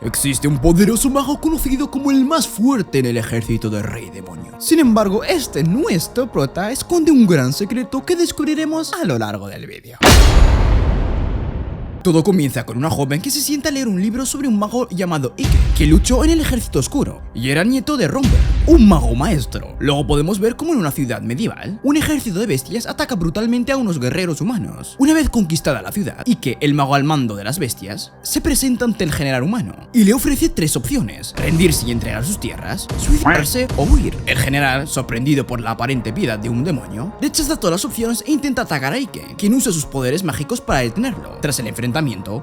Existe un poderoso mago conocido como el más fuerte en el ejército del Rey Demonio. Sin embargo, nuestro prota esconde un gran secreto que descubriremos a lo largo del vídeo. Todo comienza con una joven que se sienta a leer un libro sobre un mago llamado Ike, que luchó en el ejército oscuro y era nieto de Romber, un mago maestro. Luego podemos ver cómo en una ciudad medieval, un ejército de bestias ataca brutalmente a unos guerreros humanos. Una vez conquistada la ciudad, Ike, el mago al mando de las bestias, se presenta ante el general humano y le ofrece tres opciones: rendirse y entregar sus tierras, suicidarse o huir. El general, sorprendido por la aparente piedad de un demonio, rechaza todas las opciones e intenta atacar a Ike, quien usa sus poderes mágicos para detenerlo. Tras el enfrentamiento,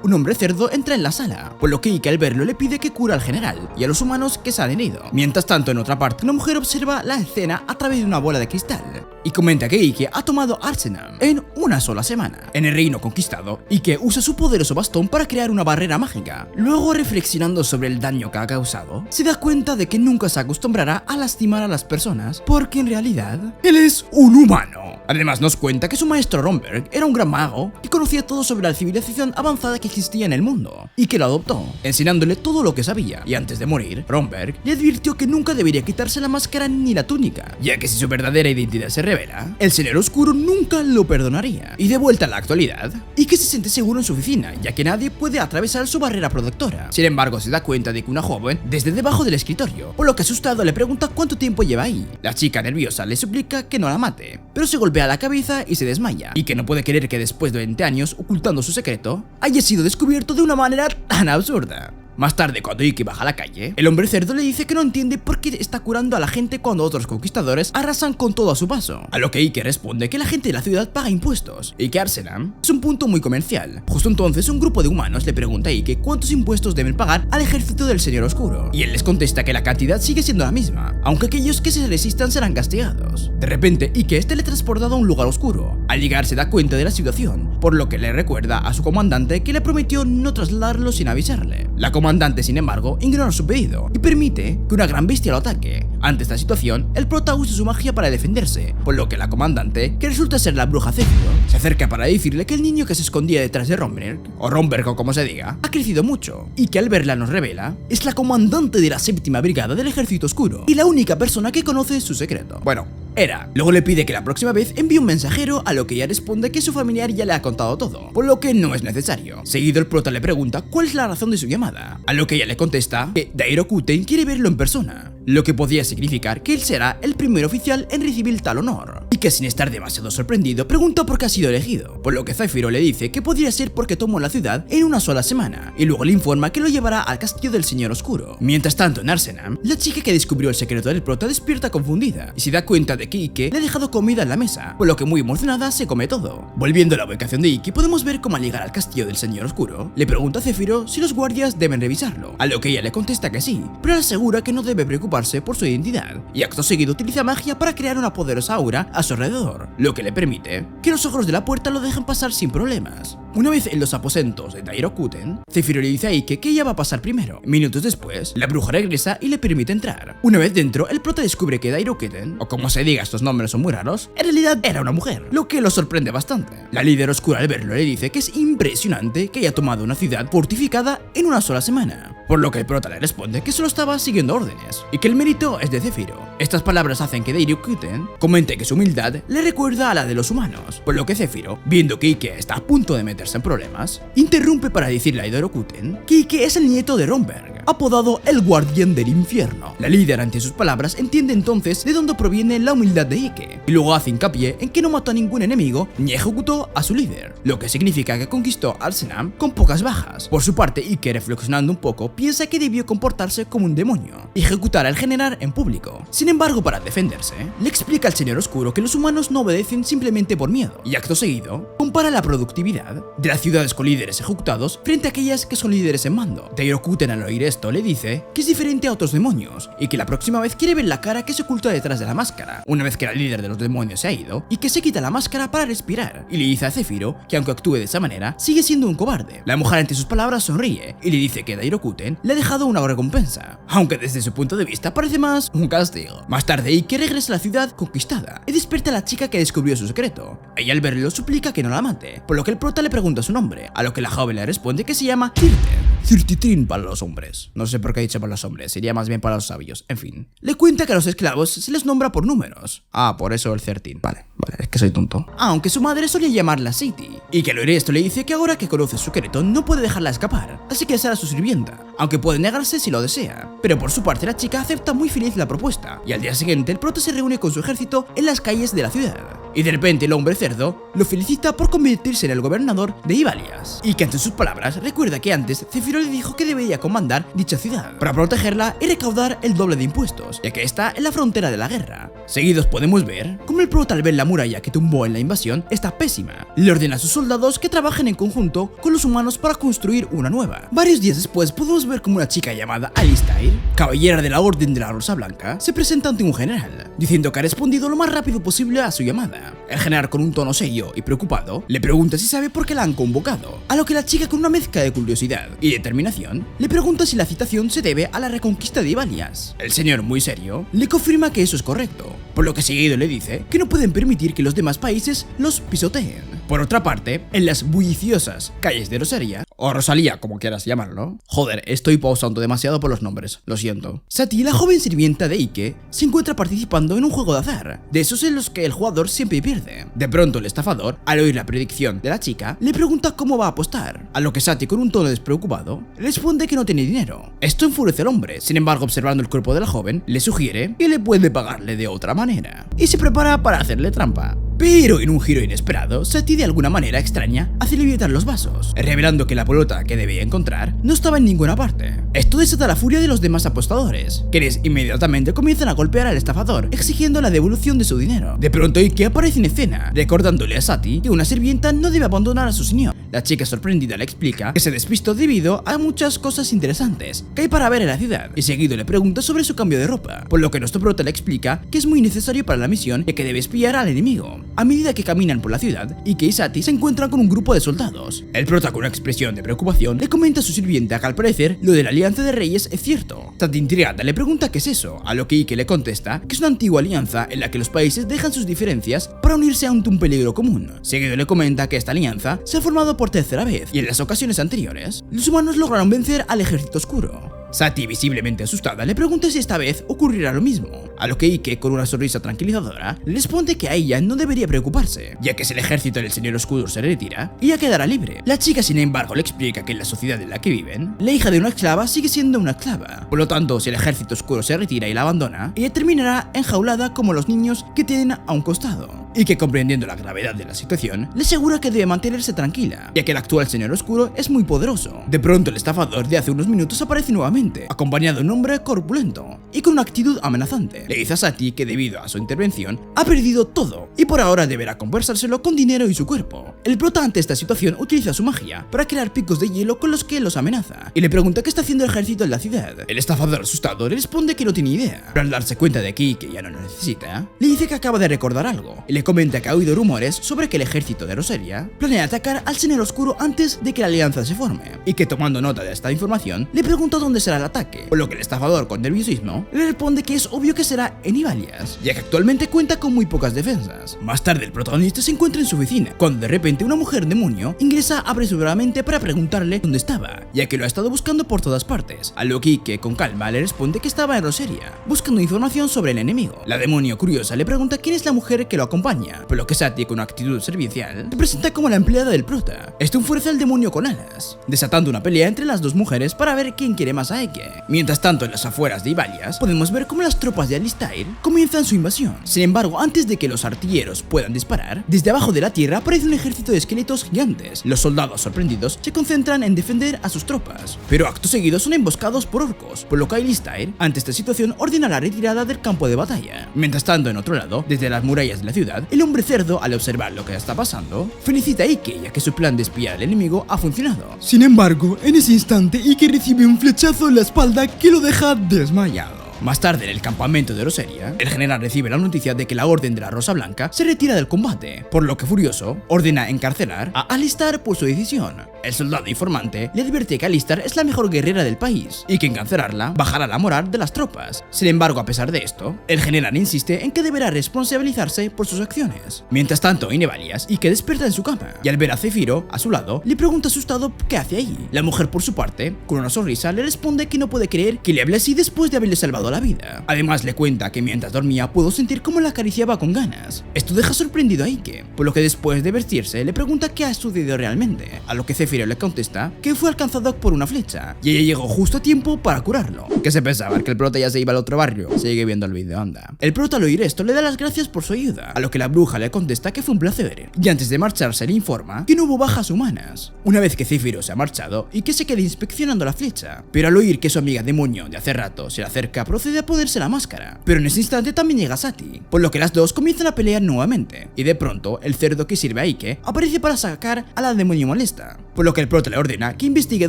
un hombre cerdo entra en la sala, por lo que Ike al verlo le pide que cure al general y a los humanos que se han herido. Mientras tanto, en otra parte, una mujer observa la escena a través de una bola de cristal y comenta que Ike ha tomado Arsenal en una sola semana. En el reino conquistado, Ike usa su poderoso bastón para crear una barrera mágica. Luego, reflexionando sobre el daño que ha causado, se da cuenta de que nunca se acostumbrará a lastimar a las personas, porque en realidad él es un humano. Además, nos cuenta que su maestro Romberg era un gran mago que conocía todo sobre la civilización avanzada que existía en el mundo y que lo adoptó, enseñándole todo lo que sabía. Y antes de morir, Romberg le advirtió que nunca debería quitarse la máscara ni la túnica, ya que si su verdadera identidad se revela, el Señor Oscuro nunca lo perdonaría. Y de vuelta a la actualidad, Ike se siente seguro en su oficina, ya que nadie puede atravesar su barrera protectora. Sin embargo, se da cuenta de que una joven desde debajo del escritorio, por lo que asustado le pregunta cuánto tiempo lleva ahí. La chica nerviosa le suplica que no la mate, pero se golpea la cabeza y se desmaya, y que no puede creer que después de 20 años ocultando su secreto, haya sido descubierto de una manera tan absurda. Más tarde, cuando Ike baja a la calle, el hombre cerdo le dice que no entiende por qué está curando a la gente cuando otros conquistadores arrasan con todo a su paso. A lo que Ike responde que la gente de la ciudad paga impuestos y que Arsenal es un punto muy comercial. Justo entonces, un grupo de humanos le pregunta a Ike cuántos impuestos deben pagar al ejército del Señor Oscuro, y él les contesta que la cantidad sigue siendo la misma, aunque aquellos que se resistan serán castigados. De repente, Ike es teletransportado a un lugar oscuro. Al llegar se da cuenta de la situación, por lo que le recuerda a su comandante que le prometió no trasladarlo sin avisarle. La comandante, sin embargo, ignora su pedido y permite que una gran bestia lo ataque. Ante esta situación, el prota usa su magia para defenderse, por lo que la comandante, que resulta ser la bruja Zéfiro, se acerca para decirle que el niño que se escondía detrás de Romberg, o Romberg o como se diga, ha crecido mucho, y que al verla nos revela es la comandante de la 7ª brigada del ejército oscuro y la única persona que conoce su secreto. Bueno, era. Luego le pide que la próxima vez envíe un mensajero, a lo que ella responde que su familiar ya le ha contado todo, por lo que no es necesario. Seguido, el prota le pregunta cuál es la razón de su llamada, a lo que ella le contesta que Dairokuten quiere verlo en persona, lo que podría significar que él será el primer oficial en recibir tal honor, y que sin estar demasiado sorprendido pregunta por qué ha sido elegido, por lo que Zéfiro le dice que podría ser porque tomó la ciudad en una sola semana, y luego le informa que lo llevará al castillo del Señor Oscuro. Mientras tanto, en Arsenal, la chica que descubrió el secreto del prota despierta confundida y se da cuenta de que Ike le ha dejado comida en la mesa, por lo que muy emocionada se come todo. Volviendo a la ubicación de Ike, podemos ver cómo al llegar al castillo del Señor Oscuro, le pregunta a Zéfiro si los guardias deben revisarlo, a lo que ella le contesta que sí, pero le asegura que no debe preocuparse por su identidad, y acto seguido utiliza magia para crear una poderosa aura a su alrededor, lo que le permite que los ojos de la puerta lo dejen pasar sin problemas. Una vez en los aposentos de Dairokuten, Zéfiro le dice a Ike que ella va a pasar primero. Minutos después, la bruja regresa y le permite entrar. Una vez dentro, el prota descubre que Dairokuten, o como se diga, estos nombres son muy raros, en realidad era una mujer, lo que lo sorprende bastante. La líder oscura al verlo le dice que es impresionante que haya tomado una ciudad fortificada en una sola semana, por lo que el prota le responde que solo estaba siguiendo órdenes y que el mérito es de Zéfiro. Estas palabras hacen que Dairokuten comente que su humildad le recuerda a la de los humanos, por lo que Zéfiro, viendo que Ike está a punto de meterse en problemas, interrumpe para decirle a Dairokuten que Ike es el nieto de Romberg, apodado el Guardián del Infierno. La líder, ante sus palabras, entiende entonces de dónde proviene la humildad de Ike, y luego hace hincapié en que no mató a ningún enemigo ni ejecutó a su líder, lo que significa que conquistó Arsenal con pocas bajas. Por su parte, Ike, reflexionando un poco, piensa que debió comportarse como un demonio y ejecutar al general en público. Sin embargo, para defenderse, le explica al Señor Oscuro que los humanos no obedecen simplemente por miedo, y acto seguido, compara la productividad de las ciudades con líderes ejecutados frente a aquellas que son líderes en mando. Dairokuten, al oír esto, le dice que es diferente a otros demonios y que la próxima vez quiere ver la cara que se oculta detrás de la máscara, una vez que la líder de los demonios se ha ido, y que se quita la máscara para respirar, y le dice a Zéfiro que aunque actúe de esa manera, sigue siendo un cobarde. La mujer, ante sus palabras, sonríe y le dice que Dairokuten le ha dejado una recompensa, aunque desde su punto de vista parece más un castigo. Más tarde, Ike regresa a la ciudad conquistada y despierta a la chica que descubrió su secreto. Ella, al verlo, suplica que no la mate, por lo que el prota le pregunta su nombre, a lo que la joven le responde que se llama Cirte, Cirtitrin para los hombres. hombres. No sé por qué he dicho para los hombres, sería más bien para los sabios. En fin. Le cuenta que a los esclavos se les nombra por números. Ah, por eso el 13. Vale, es que soy tonto. Aunque su madre solía llamarla Sadie. Y que al oír esto le dice que ahora que conoce su secreto no puede dejarla escapar. Así que será su sirvienta. Aunque puede negarse si lo desea. Pero por su parte la chica acepta muy feliz la propuesta. Y al día siguiente el prota se reúne con su ejército en las calles de la ciudad. Y de repente el hombre cerdo lo felicita por convertirse en el gobernador de Ivalias. Y que ante sus palabras recuerda que antes Zefiro le dijo que debería comandar dicha ciudad para protegerla y recaudar el doble de impuestos, ya que está en la frontera de la guerra. Seguidos podemos ver cómo el prota al ver la muralla que tumbó en la invasión está pésima. Le ordena a sus soldados que trabajen en conjunto con los humanos para construir una nueva. Varios días después podemos ver cómo una chica llamada Alistair, caballera de la Orden de la Rosa Blanca, se presenta ante un general, diciendo que ha respondido lo más rápido posible a su llamada. El general, con un tono serio y preocupado, le pregunta si sabe por qué la han convocado, a lo que la chica, con una mezcla de curiosidad y determinación, le pregunta si la citación se debe a la reconquista de Ivalias. El señor, muy serio, le confirma que eso es correcto, por lo que seguido le dice que no pueden permitir que los demás países los pisoteen. Por otra parte, en las bulliciosas calles de Rosaria, o Rosalía, como quieras llamarlo. Joder, estoy pausando demasiado por los nombres, lo siento. Sati, la joven sirvienta de Ike, se encuentra participando en un juego de azar, de esos en los que el jugador siempre pierde. De pronto el estafador, al oír la predicción de la chica, le pregunta cómo va a apostar, a lo que Sati, con un tono despreocupado, responde que no tiene dinero. Esto enfurece al hombre, sin embargo, observando el cuerpo de la joven, le sugiere que le puede pagarle de otra manera, y se prepara para hacerle trampa. Pero en un giro inesperado, Sati de alguna manera extraña hace levitar los vasos, revelando que la pelota que debía encontrar no estaba en ninguna parte. Esto desata la furia de los demás apostadores, quienes inmediatamente comienzan a golpear al estafador, exigiendo la devolución de su dinero. De pronto Ike aparece en escena, recordándole a Sati que una sirvienta no debe abandonar a su señor. La chica, sorprendida, le explica que se despistó debido a muchas cosas interesantes que hay para ver en la ciudad, y seguido le pregunta sobre su cambio de ropa, por lo que nuestro prota le explica que es muy necesario para la misión y que debe espiar al enemigo. A medida que caminan por la ciudad, Ike y Sati se encuentran con un grupo de soldados. El prota, con una expresión de preocupación, le comenta a su sirvienta que al parecer lo de la alianza de reyes es cierto. Sati, intrigada, le pregunta qué es eso, a lo que Ike le contesta que es una antigua alianza en la que los países dejan sus diferencias para unirse ante un peligro común. Seguido le comenta que esta alianza se ha formado por tercera vez, y en las ocasiones anteriores, los humanos lograron vencer al ejército oscuro. Sati, visiblemente asustada, le pregunta si esta vez ocurrirá lo mismo, a lo que Ike, con una sonrisa tranquilizadora, le responde que a ella no debería preocuparse, ya que si el ejército del señor oscuro se retira, ella quedará libre. La chica, sin embargo, le explica que en la sociedad en la que viven, la hija de una esclava sigue siendo una esclava. Por lo tanto, si el ejército oscuro se retira y la abandona, ella terminará enjaulada como los niños que tienen a un costado. Y que, comprendiendo la gravedad de la situación, le asegura que debe mantenerse tranquila, ya que el actual señor oscuro es muy poderoso. De pronto el estafador de hace unos minutos aparece nuevamente, acompañado de un hombre corpulento y con una actitud amenazante. Le dice a Sati que debido a su intervención ha perdido todo y por ahora deberá compensárselo con dinero y su cuerpo. El prota, ante esta situación, utiliza su magia para crear picos de hielo con los que los amenaza y le pregunta qué está haciendo el ejército en la ciudad. El estafador, asustado, le responde que no tiene idea, pero al darse cuenta de que ya no lo necesita, le dice que acaba de recordar algo y le comenta que ha oído rumores sobre que el ejército de Rosaria planea atacar al señor oscuro antes de que la alianza se forme, y que, tomando nota de esta información, le pregunta dónde será el ataque, por lo que el estafador, con nerviosismo, le responde que es obvio que será en Ivalias, ya que actualmente cuenta con muy pocas defensas. Más tarde el protagonista se encuentra en su oficina, cuando de repente una mujer demonio ingresa apresuradamente para preguntarle dónde estaba, ya que lo ha estado buscando por todas partes, a lo que Ike, con calma, le responde que estaba en Rosaria, buscando información sobre el enemigo. La demonio, curiosa, le pregunta quién es la mujer que lo acompaña, por lo que Sati, con una actitud servicial, se presenta como la empleada del prota. Esto enfurece al demonio con alas, desatando una pelea entre las dos mujeres para ver quién quiere más a Ike. Mientras tanto, en las afueras de Ivalias, podemos ver cómo las tropas de Alistair comienzan su invasión. Sin embargo, antes de que los artilleros puedan disparar, desde abajo de la tierra aparece un ejército de esqueletos gigantes. Los soldados, sorprendidos, se concentran en defender a sus tropas, pero acto seguido son emboscados por orcos, por lo que Alistair, ante esta situación, ordena la retirada del campo de batalla. Mientras tanto, en otro lado, desde las murallas de la ciudad, el hombre cerdo, al observar lo que está pasando, felicita a Ike, ya que su plan de espiar al enemigo ha funcionado. Sin embargo, en ese instante, Ike recibe un flechazo en la espalda que lo deja desmayado. Más tarde, en el campamento de Roseria, el general recibe la noticia de que la Orden de la Rosa Blanca se retira del combate, por lo que furioso, ordena encarcelar a Alistar por su decisión. El soldado informante le advierte que Alistar es la mejor guerrera del país y que encarcelarla bajará la moral de las tropas. Sin embargo, a pesar de esto, el general insiste en que deberá responsabilizarse por sus acciones. Mientras tanto, Inevalias y que despierta en su cama, y al ver a Zefiro a su lado, le pregunta asustado qué hace ahí. La mujer, por su parte, con una sonrisa, le responde que no puede creer que le hable así después de haberle salvado la vida. Además, le cuenta que mientras dormía pudo sentir cómo la acariciaba con ganas. Esto deja sorprendido a Ike, por lo que después de vestirse le pregunta qué ha sucedido realmente, a lo que Zefiro le contesta que fue alcanzado por una flecha y ella llegó justo a tiempo para curarlo. ¿Qué se pensaba? ¿Que el prota ya se iba al otro barrio? Sigue viendo el vídeo, anda. El prota al oír esto le da las gracias por su ayuda, a lo que la bruja le contesta que fue un placer, y antes de marcharse le informa que no hubo bajas humanas. Una vez que Zefiro se ha marchado y que se queda inspeccionando la flecha, pero al oír que su amiga demonio de hace rato se le acerca, procede a ponerse la máscara, pero en ese instante también llega Sati, por lo que las dos comienzan a pelear nuevamente, y de pronto el cerdo que sirve a Ike aparece para sacar a la demonio molesta, por lo que el prota le ordena que investigue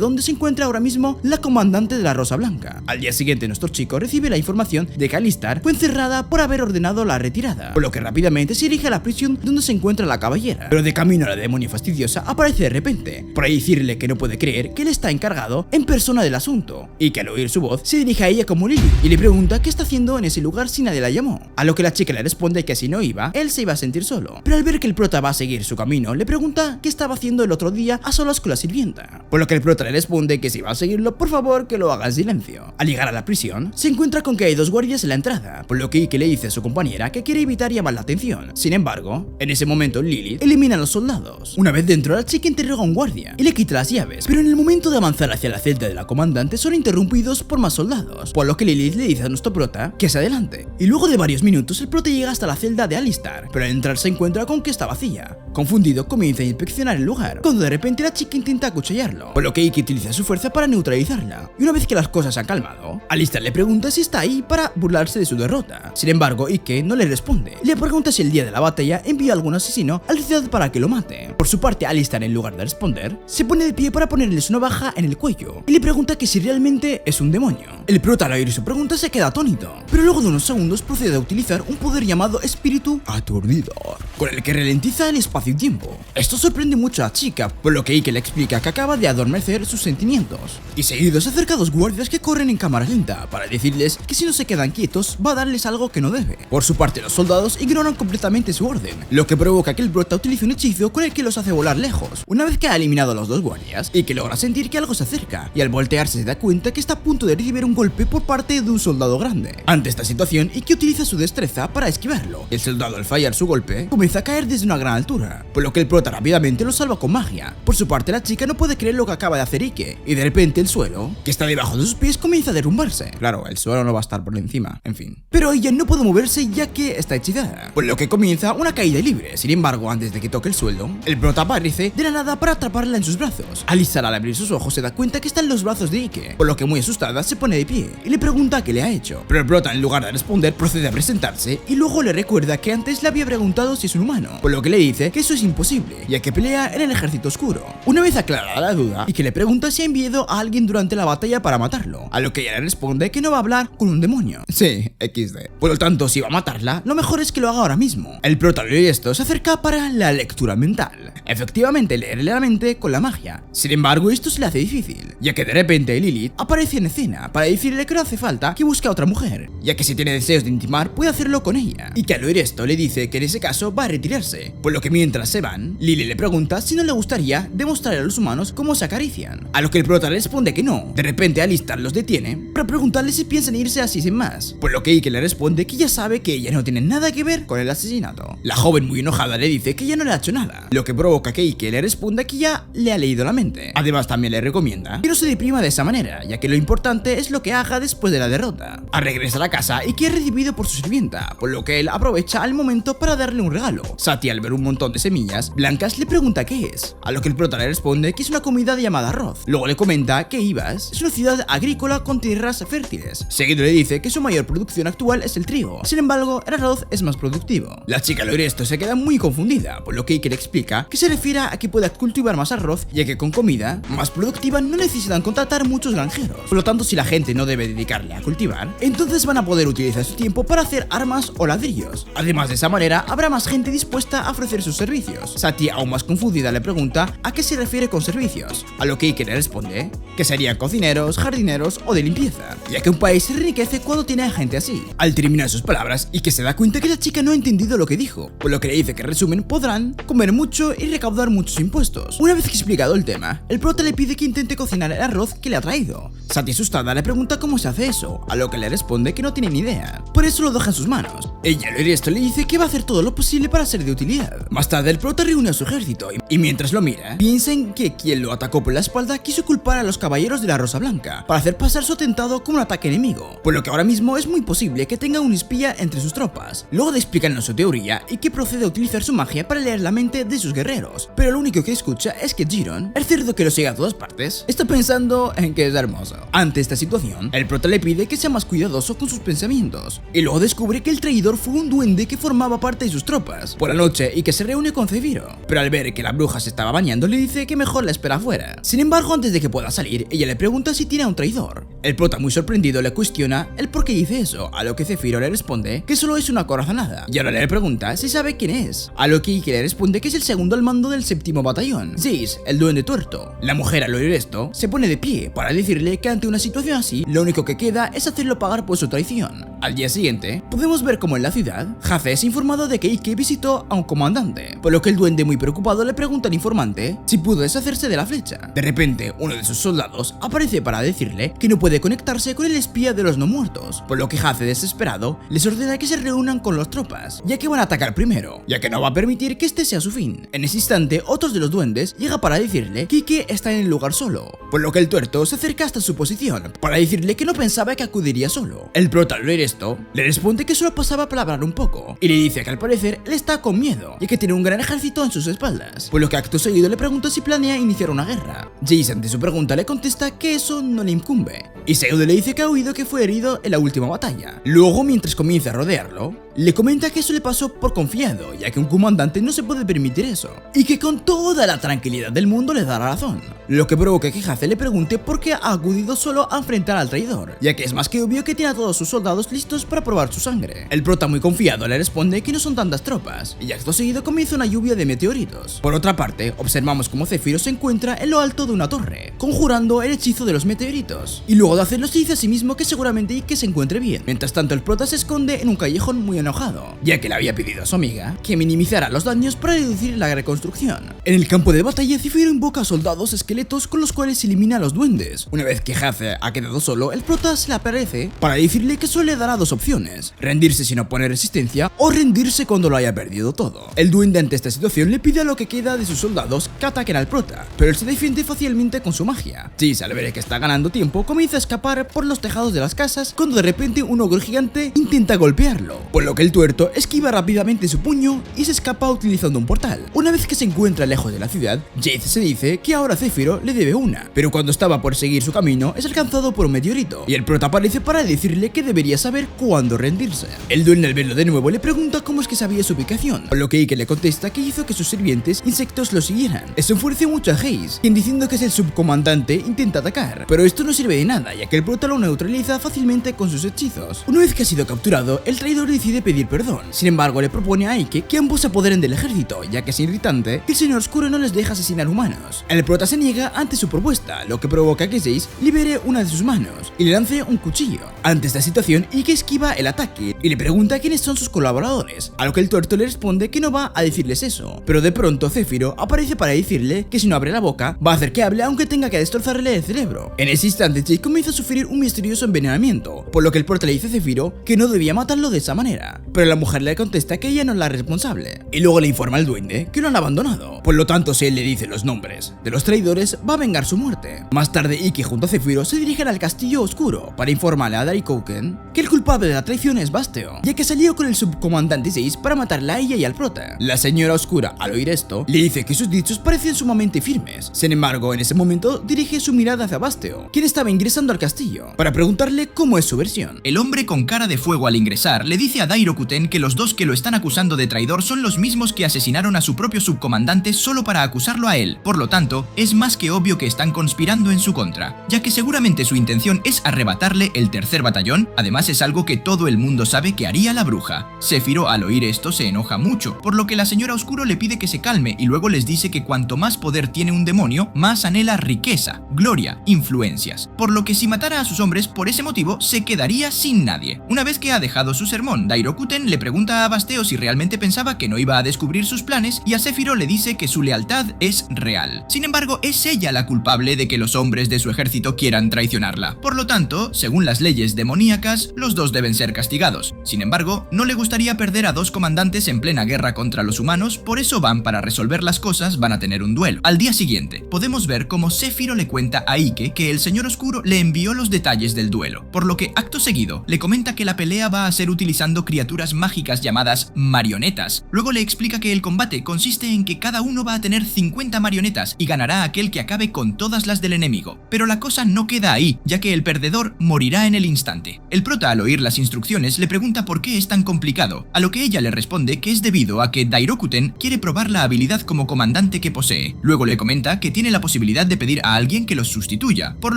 dónde se encuentra ahora mismo la comandante de la Rosa Blanca. Al día siguiente nuestro chico recibe la información de que Alistar fue encerrada por haber ordenado la retirada, por lo que rápidamente se dirige a la prisión donde se encuentra la caballera, pero de camino a la demonio fastidiosa aparece de repente, para decirle que no puede creer que él está encargado en persona del asunto, y que al oír su voz se dirige a ella como Lily y le pregunta qué está haciendo en ese lugar si nadie la llamó, a lo que la chica le responde que si no iba, él se iba a sentir solo, pero al ver que el prota va a seguir su camino, le pregunta qué estaba haciendo el otro día a solas con la sirvienta, por lo que el prota le responde que si va a seguirlo, por favor que lo haga en silencio. Al llegar a la prisión, se encuentra con que hay dos guardias en la entrada, por lo que Ike le dice a su compañera que quiere evitar llamar la atención. Sin embargo, en ese momento Lilith elimina a los soldados. Una vez dentro, la chica interroga a un guardia y le quita las llaves, pero en el momento de avanzar hacia la celda de la comandante son interrumpidos por más soldados, por lo que Lilith le dice a nuestro prota que se adelante. Y luego de varios minutos el prota llega hasta la celda de Alistar, pero al entrar se encuentra con que está vacía. Confundido, comienza a inspeccionar el lugar, cuando de repente la chica intenta acuchillarlo, por lo que Ike utiliza su fuerza para neutralizarla. Y una vez que las cosas se han calmado, Alistar le pregunta si está ahí para burlarse de su derrota. Sin embargo, Ike no le responde. Le pregunta si el día de la batalla envía a algún asesino a la ciudad para que lo mate. Por su parte, Alistar, en lugar de responder, se pone de pie para ponerles una baja en el cuello y le pregunta que si realmente es un demonio. El prota, al oír su pregunta, se queda atónito, pero luego de unos segundos procede a utilizar un poder llamado espíritu aturdido, con el que ralentiza el espacio y tiempo. Esto sorprende mucho a la chica, por lo que Ike le explica que acaba de adormecer sus sentimientos, y seguido se acerca a dos guardias que corren en cámara lenta para decirles que si no se quedan quietos va a darles algo que no debe. Por su parte, los soldados ignoran completamente su orden, lo que provoca que el prota utilice un hechizo con el que los hace volar lejos. Una vez que ha eliminado a los dos guardias, Ike logra sentir que algo se acerca, y al voltearse se da cuenta que está a punto de recibir un golpe por parte de un soldado grande. Ante esta situación, Ike utiliza su destreza para esquivarlo, y el soldado, al fallar su golpe, comienza a caer desde una gran altura, por lo que el prota rápidamente lo salva con magia. Por su parte, la chica no puede creer lo que acaba de hacer Ike, y de repente el suelo, que está debajo de sus pies, comienza a derrumbarse. Claro, el suelo no va a estar por encima, en fin. Pero ella no puede moverse ya que está hechizada, por lo que comienza una caída libre. Sin embargo, antes de que toque el suelo, el prota aparece de la nada para atraparla en sus brazos. Alistar, al abrir sus ojos, se da cuenta que está en los brazos de Ike, por lo que muy asustada se pone de pie y le pregunta qué le ha hecho. Pero el prota, en lugar de responder, procede a presentarse y luego le recuerda que antes le había preguntado si es un humano, por lo que le dice que eso es imposible, ya que pelea en el ejército oscuro. Una vez aclarada la duda, Ike le pregunta si ha enviado a alguien durante la batalla para matarlo, a lo que ella le responde que no va a hablar con un demonio. Sí, XD. Por lo tanto, si va a matarla, lo mejor es que lo haga ahora mismo. El prota, al oír esto, se acerca para la lectura mental. Efectivamente, leerle la mente con la magia. Sin embargo, esto se le hace difícil, ya que de repente Lilith aparece en escena para decirle que no hace falta que busque a otra mujer, ya que si tiene deseos de intimar puede hacerlo con ella, y que al oír esto le dice que en ese caso va a retirarse, por lo que mientras se van, Lily le pregunta si no le gustaría demostrar a los humanos cómo se acarician, a lo que el prota le responde que no. De repente Alistar los detiene para preguntarle si piensan irse así sin más, por lo que Ike le responde que ya sabe que ella no tiene nada que ver con el asesinato. La joven, muy enojada, le dice que ella no le ha hecho nada, lo que provoca que Ike le responda que ya le ha leído la mente. Además, también le recomienda que no se deprima de esa manera, ya que lo importante es lo que haga después de la derrota. Al regresar a casa, Ike es recibido por su sirvienta, por lo que él aprovecha el momento para darle un regalo. Sati, al ver un montón de semillas blancas, le pregunta qué es, a lo que el prota le responde que es una comida llamada arroz. Luego le comenta que Ibas es una ciudad agrícola con tierras fértiles. Seguido le dice que su mayor producción actual es el trigo, sin embargo el arroz es más productivo. La chica, al oír esto, se queda muy confundida, por lo que Ike le explica que se refiere a que pueda cultivar más arroz, ya que con comida más productiva no necesitan contratar muchos granjeros. Por lo tanto, si la gente gente no debe dedicarle a cultivar, entonces van a poder utilizar su tiempo para hacer armas o ladrillos. Además, de esa manera habrá más gente dispuesta a ofrecer sus servicios. Satie, aún más confundida, le pregunta a qué se refiere con servicios, a lo que Ike le responde que serían cocineros, jardineros o de limpieza, ya que un país se enriquece cuando tiene a gente así. Al terminar sus palabras, Ike se da cuenta que la chica no ha entendido lo que dijo, por lo que le dice que en resumen podrán comer mucho y recaudar muchos impuestos. Una vez que explicado el tema, el prota le pide que intente cocinar el arroz que le ha traído. Satie, asustada, le pregunta cómo se hace eso, a lo que le responde que no tiene ni idea, por eso lo deja en sus manos. Ella, al oír esto, le dice que va a hacer todo lo posible para ser de utilidad. Más tarde, el prota reúne a su ejército y mientras lo mira, piensa en que quien lo atacó por la espalda quiso culpar a los caballeros de la Rosa Blanca para hacer pasar su atentado como un ataque enemigo, por lo que ahora mismo es muy posible que tenga un espía entre sus tropas. Luego de explicarnos su teoría y que procede a utilizar su magia para leer la mente de sus guerreros, pero lo único que escucha es que Jiron, el cerdo que lo sigue a todas partes, está pensando en que es hermoso. Ante esta situación, el prota le pide que sea más cuidadoso con sus pensamientos, y luego descubre que el traidor fue un duende que formaba parte de sus tropas por la noche y que se reúne con Zefiro, pero al ver que la bruja se estaba bañando le dice que mejor la espera afuera. Sin embargo, antes de que pueda salir, ella le pregunta si tiene a un traidor. El prota, muy sorprendido, le cuestiona el por qué dice eso, a lo que Zefiro le responde que solo es una corazonada, y ahora le pregunta si sabe quién es, a lo que Ike le responde que es el segundo al mando del 7º batallón, Jace, el duende tuerto. La mujer, al oír esto, se pone de pie para decirle que ante una situación así, lo único que queda es hacerlo pagar por su traición. Al día siguiente, podemos ver cómo en la ciudad, Haze es informado de que Ike visitó a un comandante, por lo que el duende, muy preocupado, le pregunta al informante si pudo deshacerse de la flecha. De repente, uno de sus soldados aparece para decirle que no puede conectarse con el espía de los no muertos, por lo que Haze, desesperado, les ordena que se reúnan con las tropas, ya que van a atacar primero, ya que no va a permitir que este sea su fin. En ese instante, otros de los duendes llega para decirle que Ike está en el lugar solo, por lo que el tuerto se acerca hasta su posición para decirle que no pensaba que acudiría solo. El prota, al oír esto, le responde que solo pasaba para hablar un poco, y le dice que al parecer él está con miedo, ya que tiene un gran ejército en sus espaldas, por lo que acto seguido le pregunta si planea iniciar una guerra. Jace, ante su pregunta, le contesta que eso no le incumbe, y seguido le dice que ha oído que fue herido en la última batalla. Luego, mientras comienza a rodearlo, le comenta que eso le pasó por confiado, ya que un comandante no se puede permitir eso, y que con toda la tranquilidad del mundo le da la razón, lo que provoca que Haze le pregunte por qué ha acudido solo a enfrentar al traidor, ya que es más que obvio que tiene a todos sus soldados listos para probar su sangre. El prota, muy confiado, le responde que no son tantas tropas, y acto seguido comienza una lluvia de meteoritos. Por otra parte, observamos cómo Zefiro se encuentra en lo alto de una torre, conjurando el hechizo de los meteoritos, y luego de hacerlo se dice a sí mismo que seguramente Ike se encuentre bien. Mientras tanto, el prota se esconde en un callejón muy enojado, ya que le había pedido a su amiga que minimizara los daños para reducir la reconstrucción. En el campo de batalla, Zefiro invoca a soldados esqueletos con los cuales elimina a los duendes. Una vez que Haze ha quedado solo, el prota se le aparece para decirle que solo le dará dos opciones: rendirse sin oponer resistencia o rendirse cuando lo haya perdido todo. El duende, ante esta situación, le pide a lo que queda de sus soldados que ataquen al prota, pero él se defiende fácilmente con su magia. Jace, al ver que está ganando tiempo, comienza a escapar por los tejados de las casas cuando de repente un ogro gigante intenta golpearlo, por lo que el tuerto esquiva rápidamente su puño y se escapa utilizando un portal. Una vez que se encuentra lejos de la ciudad, Jace se dice que ahora Zefiro le debe una, pero cuando estaba por seguir su camino es alcanzado por un meteorito, y el prota aparece para decirle que debería saber cuándo rendirse. El duende, al verlo de nuevo, le pregunta cómo es que sabía su ubicación, por lo que Ike le contesta que hizo que sus sirvientes insectos lo siguieran. Eso enfureció mucho a Haze, quien, diciendo que es el subcomandante, intenta atacar, pero esto no sirve de nada, ya que el prota lo neutraliza fácilmente con sus hechizos. Una vez que ha sido capturado, el traidor decide pedir perdón. Sin embargo, le propone a Ike que ambos se apoderen del ejército, ya que es irritante que el señor oscuro no les deja asesinar humanos. El prota se niega ante su propuesta, lo que provoca que Jace libere una de sus manos y le lance un cuchillo. Ante esta situación, Ike esquiva el ataque y le pregunta quiénes son sus colaboradores, a lo que el tuerto le responde que no va a decirles eso, pero de pronto Zefiro aparece para decirle que si no abre la boca, va a hacer que hable aunque tenga que destrozarle el cerebro. En ese instante, Jace comienza a sufrir un misterioso envenenamiento, por lo que el prota le dice a Zefiro que no debía matarlo de esa manera, pero la mujer le contesta que ella no es la responsable, y luego le informa al duende que lo han abandonado. Por lo tanto, si él le dice los nombres de los traidores, va a vengar su muerte. Más tarde, Ike junto a Zefiro se dirigen al castillo oscuro para informarle a Darikouken que el culpable de la traición es Basteo, ya que salió con el subcomandante Jace para matarla a ella y al prota. La señora oscura, al oír esto, le dice que sus dichos parecen sumamente firmes. Sin embargo, en ese momento dirige su mirada hacia Basteo, quien estaba ingresando al castillo, para preguntarle cómo es su versión. El hombre con cara de fuego, al ingresar, le dice a Dairokuten que los dos que lo están acusando de traidor son los mismos que asesinaron a su propio subcomandante solo para acusarlo a él. Por lo tanto, es más que obvio que están conspirando en su contra, ya que seguramente su intención es arrebatarle el tercer batallón. Además, es algo que todo el mundo sabe que haría la bruja. Sephiroth al oír esto se enoja mucho, por lo que la señora Oscuro le pide que se calme y luego les dice que cuanto más poder tiene un demonio, más anhela riqueza, gloria, influencias, por lo que si matara a sus hombres por ese motivo se quedaría sin nadie. Una vez que ha dejado su sermón, Dairokuten le pregunta a Basteo si realmente pensaba que no iba a descubrir sus planes y a Sephiroth le dice que su lealtad es real. Sin embargo, es ella la culpable de que los hombres de su ejército quieran traicionarla. Por lo tanto, según las leyes demoníacas, los dos deben ser castigados. Sin embargo, no le gustaría perder a dos comandantes en plena guerra contra los humanos, por eso para resolver las cosas van a tener un duelo. Al día siguiente, podemos ver cómo Sephiroth le cuenta a Ike que el Señor Oscuro le envió los detalles del duelo, por lo que acto seguido le comenta que la pelea va a ser utilizando criaturas mágicas llamadas marionetas. Luego le explica que el combate consiste en que cada uno va a tener 50 marionetas y ganará aquel que acabe con todas las del enemigo. Pero la cosa no queda ahí, ya que el perdedor morirá en el instante. El prota, al oír las instrucciones, le pregunta por qué es tan complicado, a lo que ella le responde que es debido a que Dairokuten quiere probar la habilidad como comandante que posee. Luego le comenta que tiene la posibilidad de pedir a alguien que los sustituya, por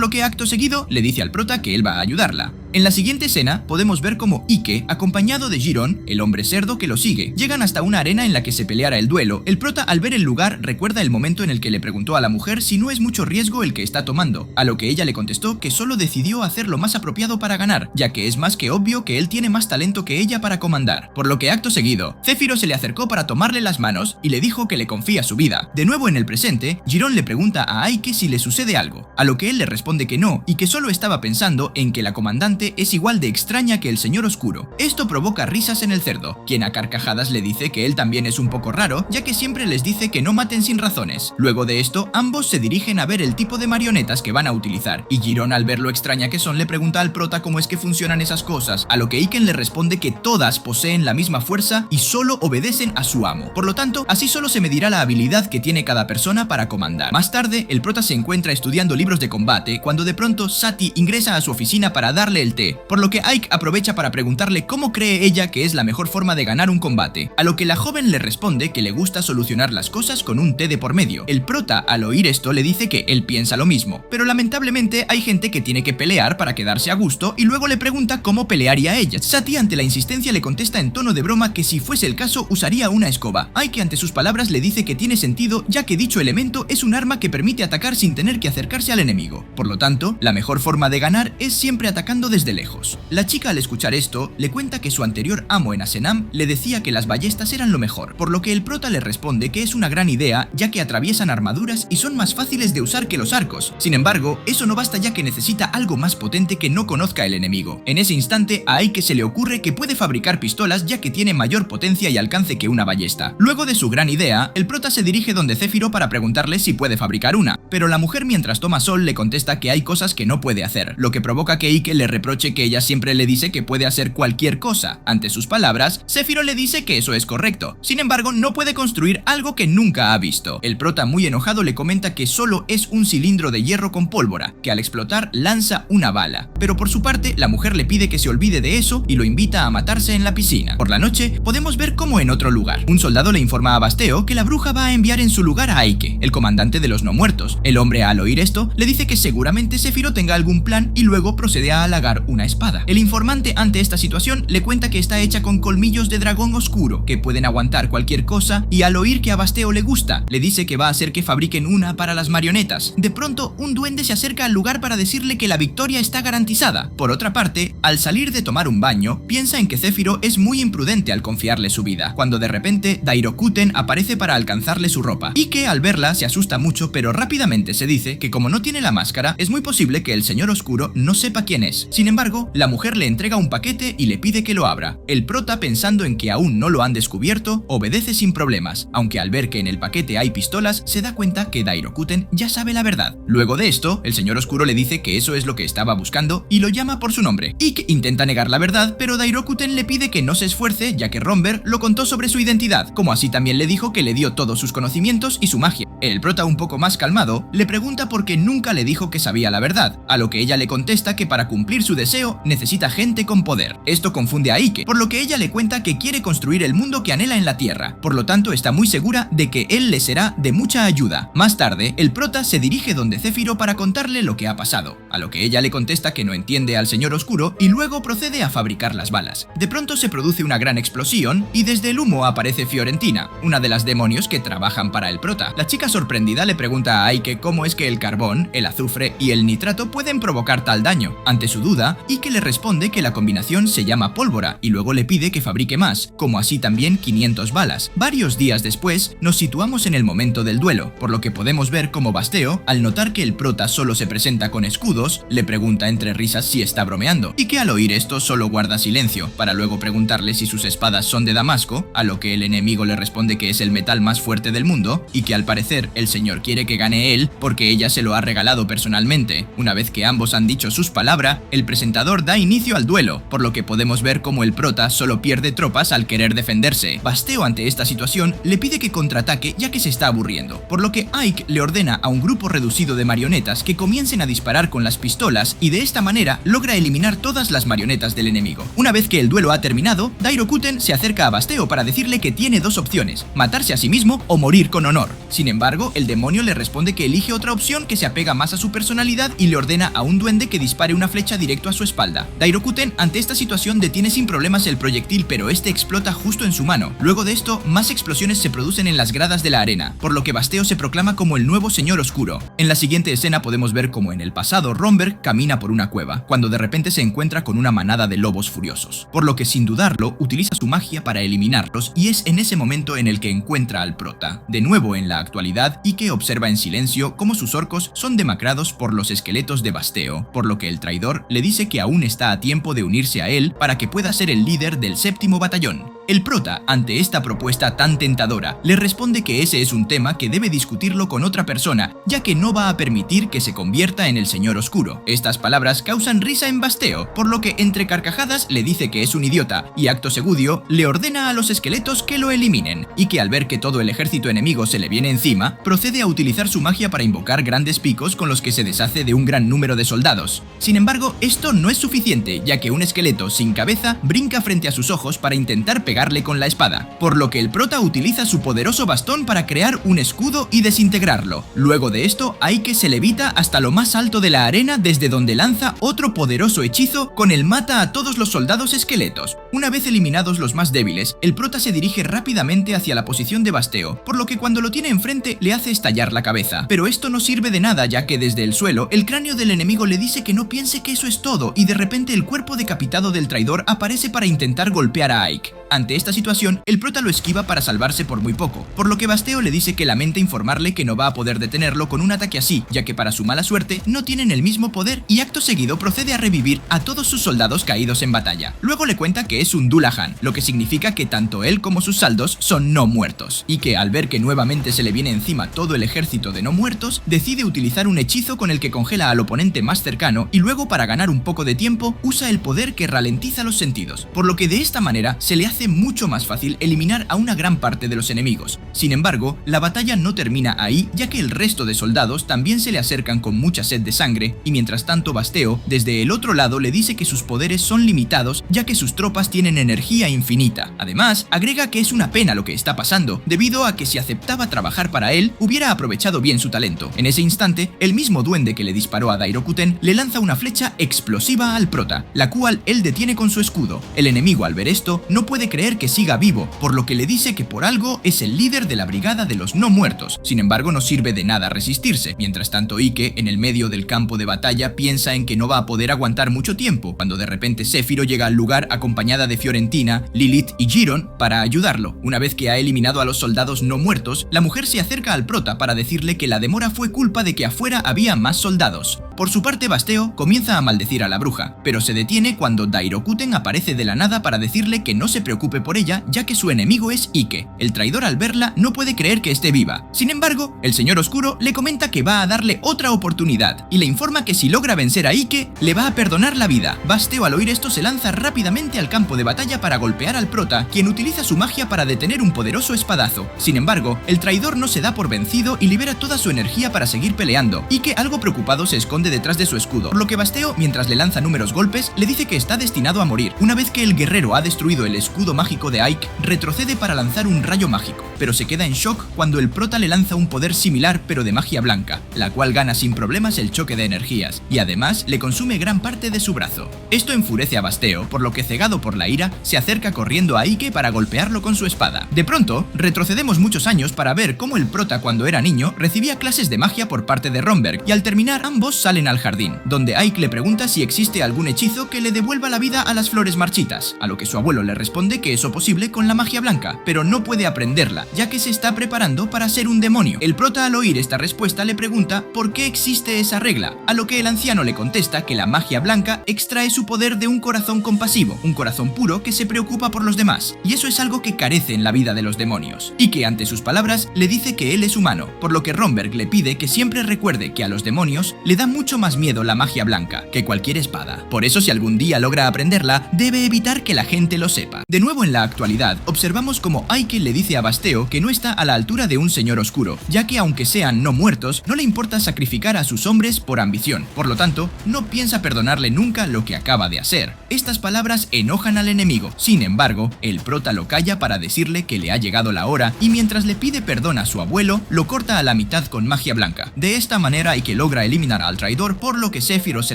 lo que acto seguido le dice al prota que él va a ayudarla. En la siguiente escena podemos ver cómo Ike, acompañado de Giron, el hombre cerdo que lo sigue, llegan hasta una arena en la que se peleara el duelo. El prota, al ver el lugar, recuerda el momento en el que le preguntó a la mujer si no es mucho riesgo el que está tomando, a lo que ella le contestó que solo decidió hacer lo más apropiado para ganar, ya que es más que obvio que él tiene más talento que ella para comandar. Por lo que acto seguido, Sephiroth se le acercó para tomarle las manos y le dijo que le confía su vida. De nuevo en el presente, Giron le pregunta a Ike si le sucede algo, a lo que él le responde que no y que solo estaba pensando en que la comandante es igual de extraña que el Señor Oscuro. Esto provoca risas en el cerdo, quien a carcajadas le dice que él también es un poco raro, ya que siempre les dice que no maten sin razones. Luego de esto, ambos se dirigen a ver el tipo de marionetas que van a utilizar, y Giron, al ver lo extraña que son, le pregunta al prota cómo es que funcionan esas cosas, a lo que Iken le responde que todas poseen la misma fuerza y solo obedecen a su amo. Por lo tanto, así solo se medirá la habilidad que tiene cada persona para comandar. Más tarde, el prota se encuentra estudiando libros de combate cuando de pronto Sati ingresa a su oficina para darle el té, por lo que Ike aprovecha para preguntarle cómo cree ella que es la mejor forma de ganar un combate, a lo que la joven le responde que le gusta solucionar las cosas con un té de por medio. El prota, al oír esto, le dice que él piensa lo mismo, pero lamentablemente hay gente que tiene que pelear para quedarse a gusto y luego le pregunta cómo pelearía ella. Sati, ante la insistencia, le contesta en tono de broma que si fuese el caso usaría una escoba. Ike, ante sus palabras, le dice que tiene sentido, ya que dicho elemento es un arma que permite atacar sin tener que acercarse al enemigo. Por lo tanto, la mejor forma de ganar es siempre atacando desde lejos. La chica, al escuchar esto, le cuenta que su anterior amo en Asenam le decía que las ballestas eran lo mejor, por lo que el prota le responde que es una gran idea, ya que atraviesan armaduras y son más fáciles de usar que los arcos. Sin embargo, eso no basta, ya que necesita algo más potente que no conozca el enemigo. En ese instante, a Ike se le ocurre que puede fabricar pistolas, ya que tiene mayor potencia y alcance que una ballesta. Luego de su gran idea, el prota se dirige donde Sephiroth para preguntarle si puede fabricar una, pero la mujer, mientras toma sol, le contesta que hay cosas que no puede hacer, lo que provoca que Ike le reproche que ella siempre le dice que puede hacer cualquier cosa. Ante sus palabras, Sephiroth le dice que eso es correcto. Sin embargo, no puede construir algo que nunca ha visto. El prota, muy enojado, le comenta que solo es un cilindro de hierro con pólvora, que al explotar lanza una bala. Pero por su parte, la mujer le pide que se olvide de eso y lo invita a matarse en la piscina. Por la noche, podemos ver cómo en otro lugar, un soldado le informa a Basteo que la bruja va a enviar en su lugar a Ike, el comandante de los no muertos. El hombre, al oír esto, le dice que seguramente Sephiroth tenga algún plan y luego procede a halagar una espada. El informante, ante esta situación, le cuenta que está hecha con colmillos de dragón oscuro, que pueden aguantar cualquier cosa, y al oír que a Basteo le gusta, le dice que va a hacer que fabriquen una para las marionetas. De pronto, un duende se acerca al lugar para decirle que la victoria está garantizada. Por otra parte, al salir de tomar un baño, piensa en que Sephiroth es muy imprudente al confiarle su vida, cuando de repente Dairokuten aparece para alcanzarle su ropa, y que al verla se asusta mucho, pero rápidamente se dice que como no tiene la máscara, es muy posible que el Señor Oscuro no sepa quién es. Sin embargo, la mujer le entrega un paquete y le pide que lo abra. El prota, pensando en que aún no lo han descubierto, obedece sin problemas, aunque al ver que en el paquete hay pistolas, se da cuenta que Dairokuten ya sabe la verdad. Luego de esto, el Señor Oscuro le dice que eso es lo que estaba buscando y lo llama por su nombre. Ike intenta negar la verdad, pero Dairokuten le pide que no se esfuerce, ya que Romber lo contó sobre su identidad, como así también le dijo que le dio todos sus conocimientos y su magia. El prota, un poco más calmado, le pregunta por qué nunca le dijo que sabía la verdad, a lo que ella le contesta que para cumplir su deseo necesita gente con poder. Esto confunde a Ike, por lo que ella le cuenta que quiere construir el mundo que anhela en la Tierra, por lo tanto está muy segura de que él le será de mucha ayuda. Más tarde, el prota se dirige donde Zéfiro para contarle lo que ha pasado, a lo que ella le contesta que no entiende al Señor Oscuro y luego procede a fabricar las balas. De pronto se produce una gran explosión y desde el humo aparece Fiorentina, una de las demonios que trabajan para el prota. La chica sorprendida le pregunta a Ike cómo es que el carbón, el azufre y el nitrato pueden provocar tal daño. Ante su duda, Ike le responde que la combinación se llama pólvora y luego le pide que fabrique más, como así también 500 balas. Varios días después, nos situamos en el momento del duelo, por lo que podemos ver cómo Basteo, al notar que el prota solo se presenta con escudos, le pregunta entre risas si está bromeando, y que al oír esto solo guarda silencio, para luego preguntarle si sus espadas son de damasco, a lo que el enemigo le responde que es el metal más fuerte del mundo, y que al parecer el señor quiere que gane él porque ella se lo ha regalado personalmente. Una vez que ambos han dicho sus palabras, el presentador da inicio al duelo, por lo que podemos ver cómo el prota solo pierde tropas al querer defenderse. Basteo, ante esta situación, le pide que contraataque ya que se está aburriendo, por lo que Ike le ordena a un grupo reducido de marionetas que comiencen a disparar con las pistolas y de esta manera logra eliminar todas las marionetas del enemigo. Una vez que el duelo ha terminado, Dairokuten se acerca a Basteo para decirle que tiene dos opciones: matarse a sí mismo o morir con honor. Sin embargo, el demonio le responde que elige otra opción que se apega más a su personalidad y le ordena a un duende que dispare una flecha directo a su espalda. Dairokuten, ante esta situación, detiene sin problemas el proyectil, pero este explota justo en su mano. Luego de esto, más explosiones se producen en las gradas de la arena, por lo que Basteo se proclama como el nuevo Señor Oscuro. En la siguiente escena podemos ver cómo en el pasado Romberg camina por una cueva, cuando de repente se encuentra con una manada de lobos furiosos, por lo que sin dudarlo utiliza su magia para eliminarlos y es en ese momento en el que encuentra al prota. De nuevo en la actualidad, Ike observa en silencio cómo sus orcos son demacrados por los esqueletos de Basteo, por lo que el traidor le dice que aún está a tiempo de unirse a él para que pueda ser el líder del 7º batallón. El prota, ante esta propuesta tan tentadora, le responde que ese es un tema que debe discutirlo con otra persona, ya que no va a permitir que se convierta en el Señor Oscuro. Estas palabras causan risa en Basteo, por lo que entre carcajadas le dice que es un idiota, y acto seguido le ordena a los esqueletos que lo eliminen, y que al ver que todo el ejército enemigo se le viene encima, procede a utilizar su magia para invocar grandes picos con los que se deshace de un gran número de soldados. Sin embargo, esto no es suficiente, ya que un esqueleto sin cabeza brinca frente a sus ojos para intentar pegarle con la espada, por lo que el prota utiliza su poderoso bastón para crear un escudo y desintegrarlo. Luego de esto, Ike se levita hasta lo más alto de la arena, desde donde lanza otro poderoso hechizo con el mata a todos los soldados esqueletos. Una vez eliminados los más débiles, el prota se dirige rápidamente hacia la posición de Basteo, por lo que cuando lo tiene enfrente le hace estallar la cabeza. Pero esto no sirve de nada, ya que desde el suelo el cráneo del enemigo le dice que no piense que eso es todo, y de repente el cuerpo decapitado del traidor aparece para intentar golpear a Ike. Ante esta situación, el prota lo esquiva para salvarse por muy poco, por lo que Basteo le dice que lamenta informarle que no va a poder detenerlo con un ataque así, ya que para su mala suerte no tienen el mismo poder, y acto seguido procede a revivir a todos sus soldados caídos en batalla. Luego le cuenta que es un Dullahan, lo que significa que tanto él como sus saldos son no muertos, y que al ver que nuevamente se le viene encima todo el ejército de no muertos, decide utilizar un hechizo con el que congela al oponente más cercano y luego, para ganar un poco de tiempo, usa el poder que ralentiza los sentidos, por lo que de esta manera se le hace mucho más fácil eliminar a una gran parte de los enemigos. Sin embargo, la batalla no termina ahí, ya que el resto de soldados también se le acercan con mucha sed de sangre, y mientras tanto Basteo, desde el otro lado, le dice que sus poderes son limitados, ya que sus tropas tienen energía infinita. Además, agrega que es una pena lo que está pasando, debido a que si aceptaba trabajar para él, hubiera aprovechado bien su talento. En ese instante, el mismo duende que le disparó a Dairokuten le lanza una flecha explosiva al prota, la cual él detiene con su escudo. El enemigo, al ver esto, no puede creer que siga vivo, por lo que le dice que por algo es el líder de la brigada de los no muertos. Sin embargo, no sirve de nada resistirse. Mientras tanto, Ike, en el medio del campo de batalla, piensa en que no va a poder aguantar mucho tiempo, cuando de repente Zéfiro llega al lugar acompañada de Fiorentina, Lilith y Giron para ayudarlo. Una vez que ha eliminado a los soldados no muertos, la mujer se acerca al prota para decirle que la demora fue culpa de que afuera había más soldados. Por su parte, Basteo comienza a maldecir a la bruja, pero se detiene cuando Dairokuten aparece de la nada para decirle que no se preocupe por ella, ya que su enemigo es Ike. El traidor, al verla, no puede creer que esté viva. Sin embargo, el Señor Oscuro le comenta que va a darle otra oportunidad y le informa que si logra vencer a Ike, le va a perdonar la vida. Basteo, al oír esto, se lanza rápidamente al campo de batalla para golpear al prota, quien utiliza su magia para detener un poderoso espadazo. Sin embargo, el traidor no se da por vencido y libera toda su energía para seguir peleando. Ike, algo preocupado, se esconde detrás de su escudo, por lo que Basteo, mientras le lanza números golpes, le dice que está destinado a morir. Una vez que el guerrero ha destruido el escudo mágico de Ike, retrocede para lanzar un rayo mágico, pero se queda en shock cuando el prota le lanza un poder similar pero de magia blanca, la cual gana sin problemas el choque de energías, y además le consume gran parte de su brazo. Esto enfurece a Basteo, por lo que, cegado por la ira, se acerca corriendo a Ike para golpearlo con su espada. De pronto, retrocedemos muchos años para ver cómo el prota, cuando era niño, recibía clases de magia por parte de Romberg, y al terminar ambos salen al jardín, donde Ike le pregunta si existe algún hechizo que le devuelva la vida a las flores marchitas, a lo que su abuelo le responde que eso posible con la magia blanca, pero no puede aprenderla, ya que se está preparando para ser un demonio. El prota, al oír esta respuesta, le pregunta por qué existe esa regla, a lo que el anciano le contesta que la magia blanca extrae su poder de un corazón compasivo, un corazón puro que se preocupa por los demás, y eso es algo que carece en la vida de los demonios, y que ante sus palabras le dice que él es humano, por lo que Romberg le pide que siempre recuerde que a los demonios le da mucho más miedo la magia blanca que cualquier espada. Por eso, si algún día logra aprenderla, debe evitar que la gente lo sepa. De nuevo, en la actualidad, observamos como Ike le dice a Basteo que no está a la altura de un señor oscuro, ya que aunque sean no muertos, no le importa sacrificar a sus hombres por ambición. Por lo tanto, no piensa perdonarle nunca lo que acaba de hacer. Estas palabras enojan al enemigo. Sin embargo, el prota lo calla para decirle que le ha llegado la hora, y mientras le pide perdón a su abuelo, lo corta a la mitad con magia blanca. De esta manera, Ike logra eliminar al traidor, por lo que Sephiroth se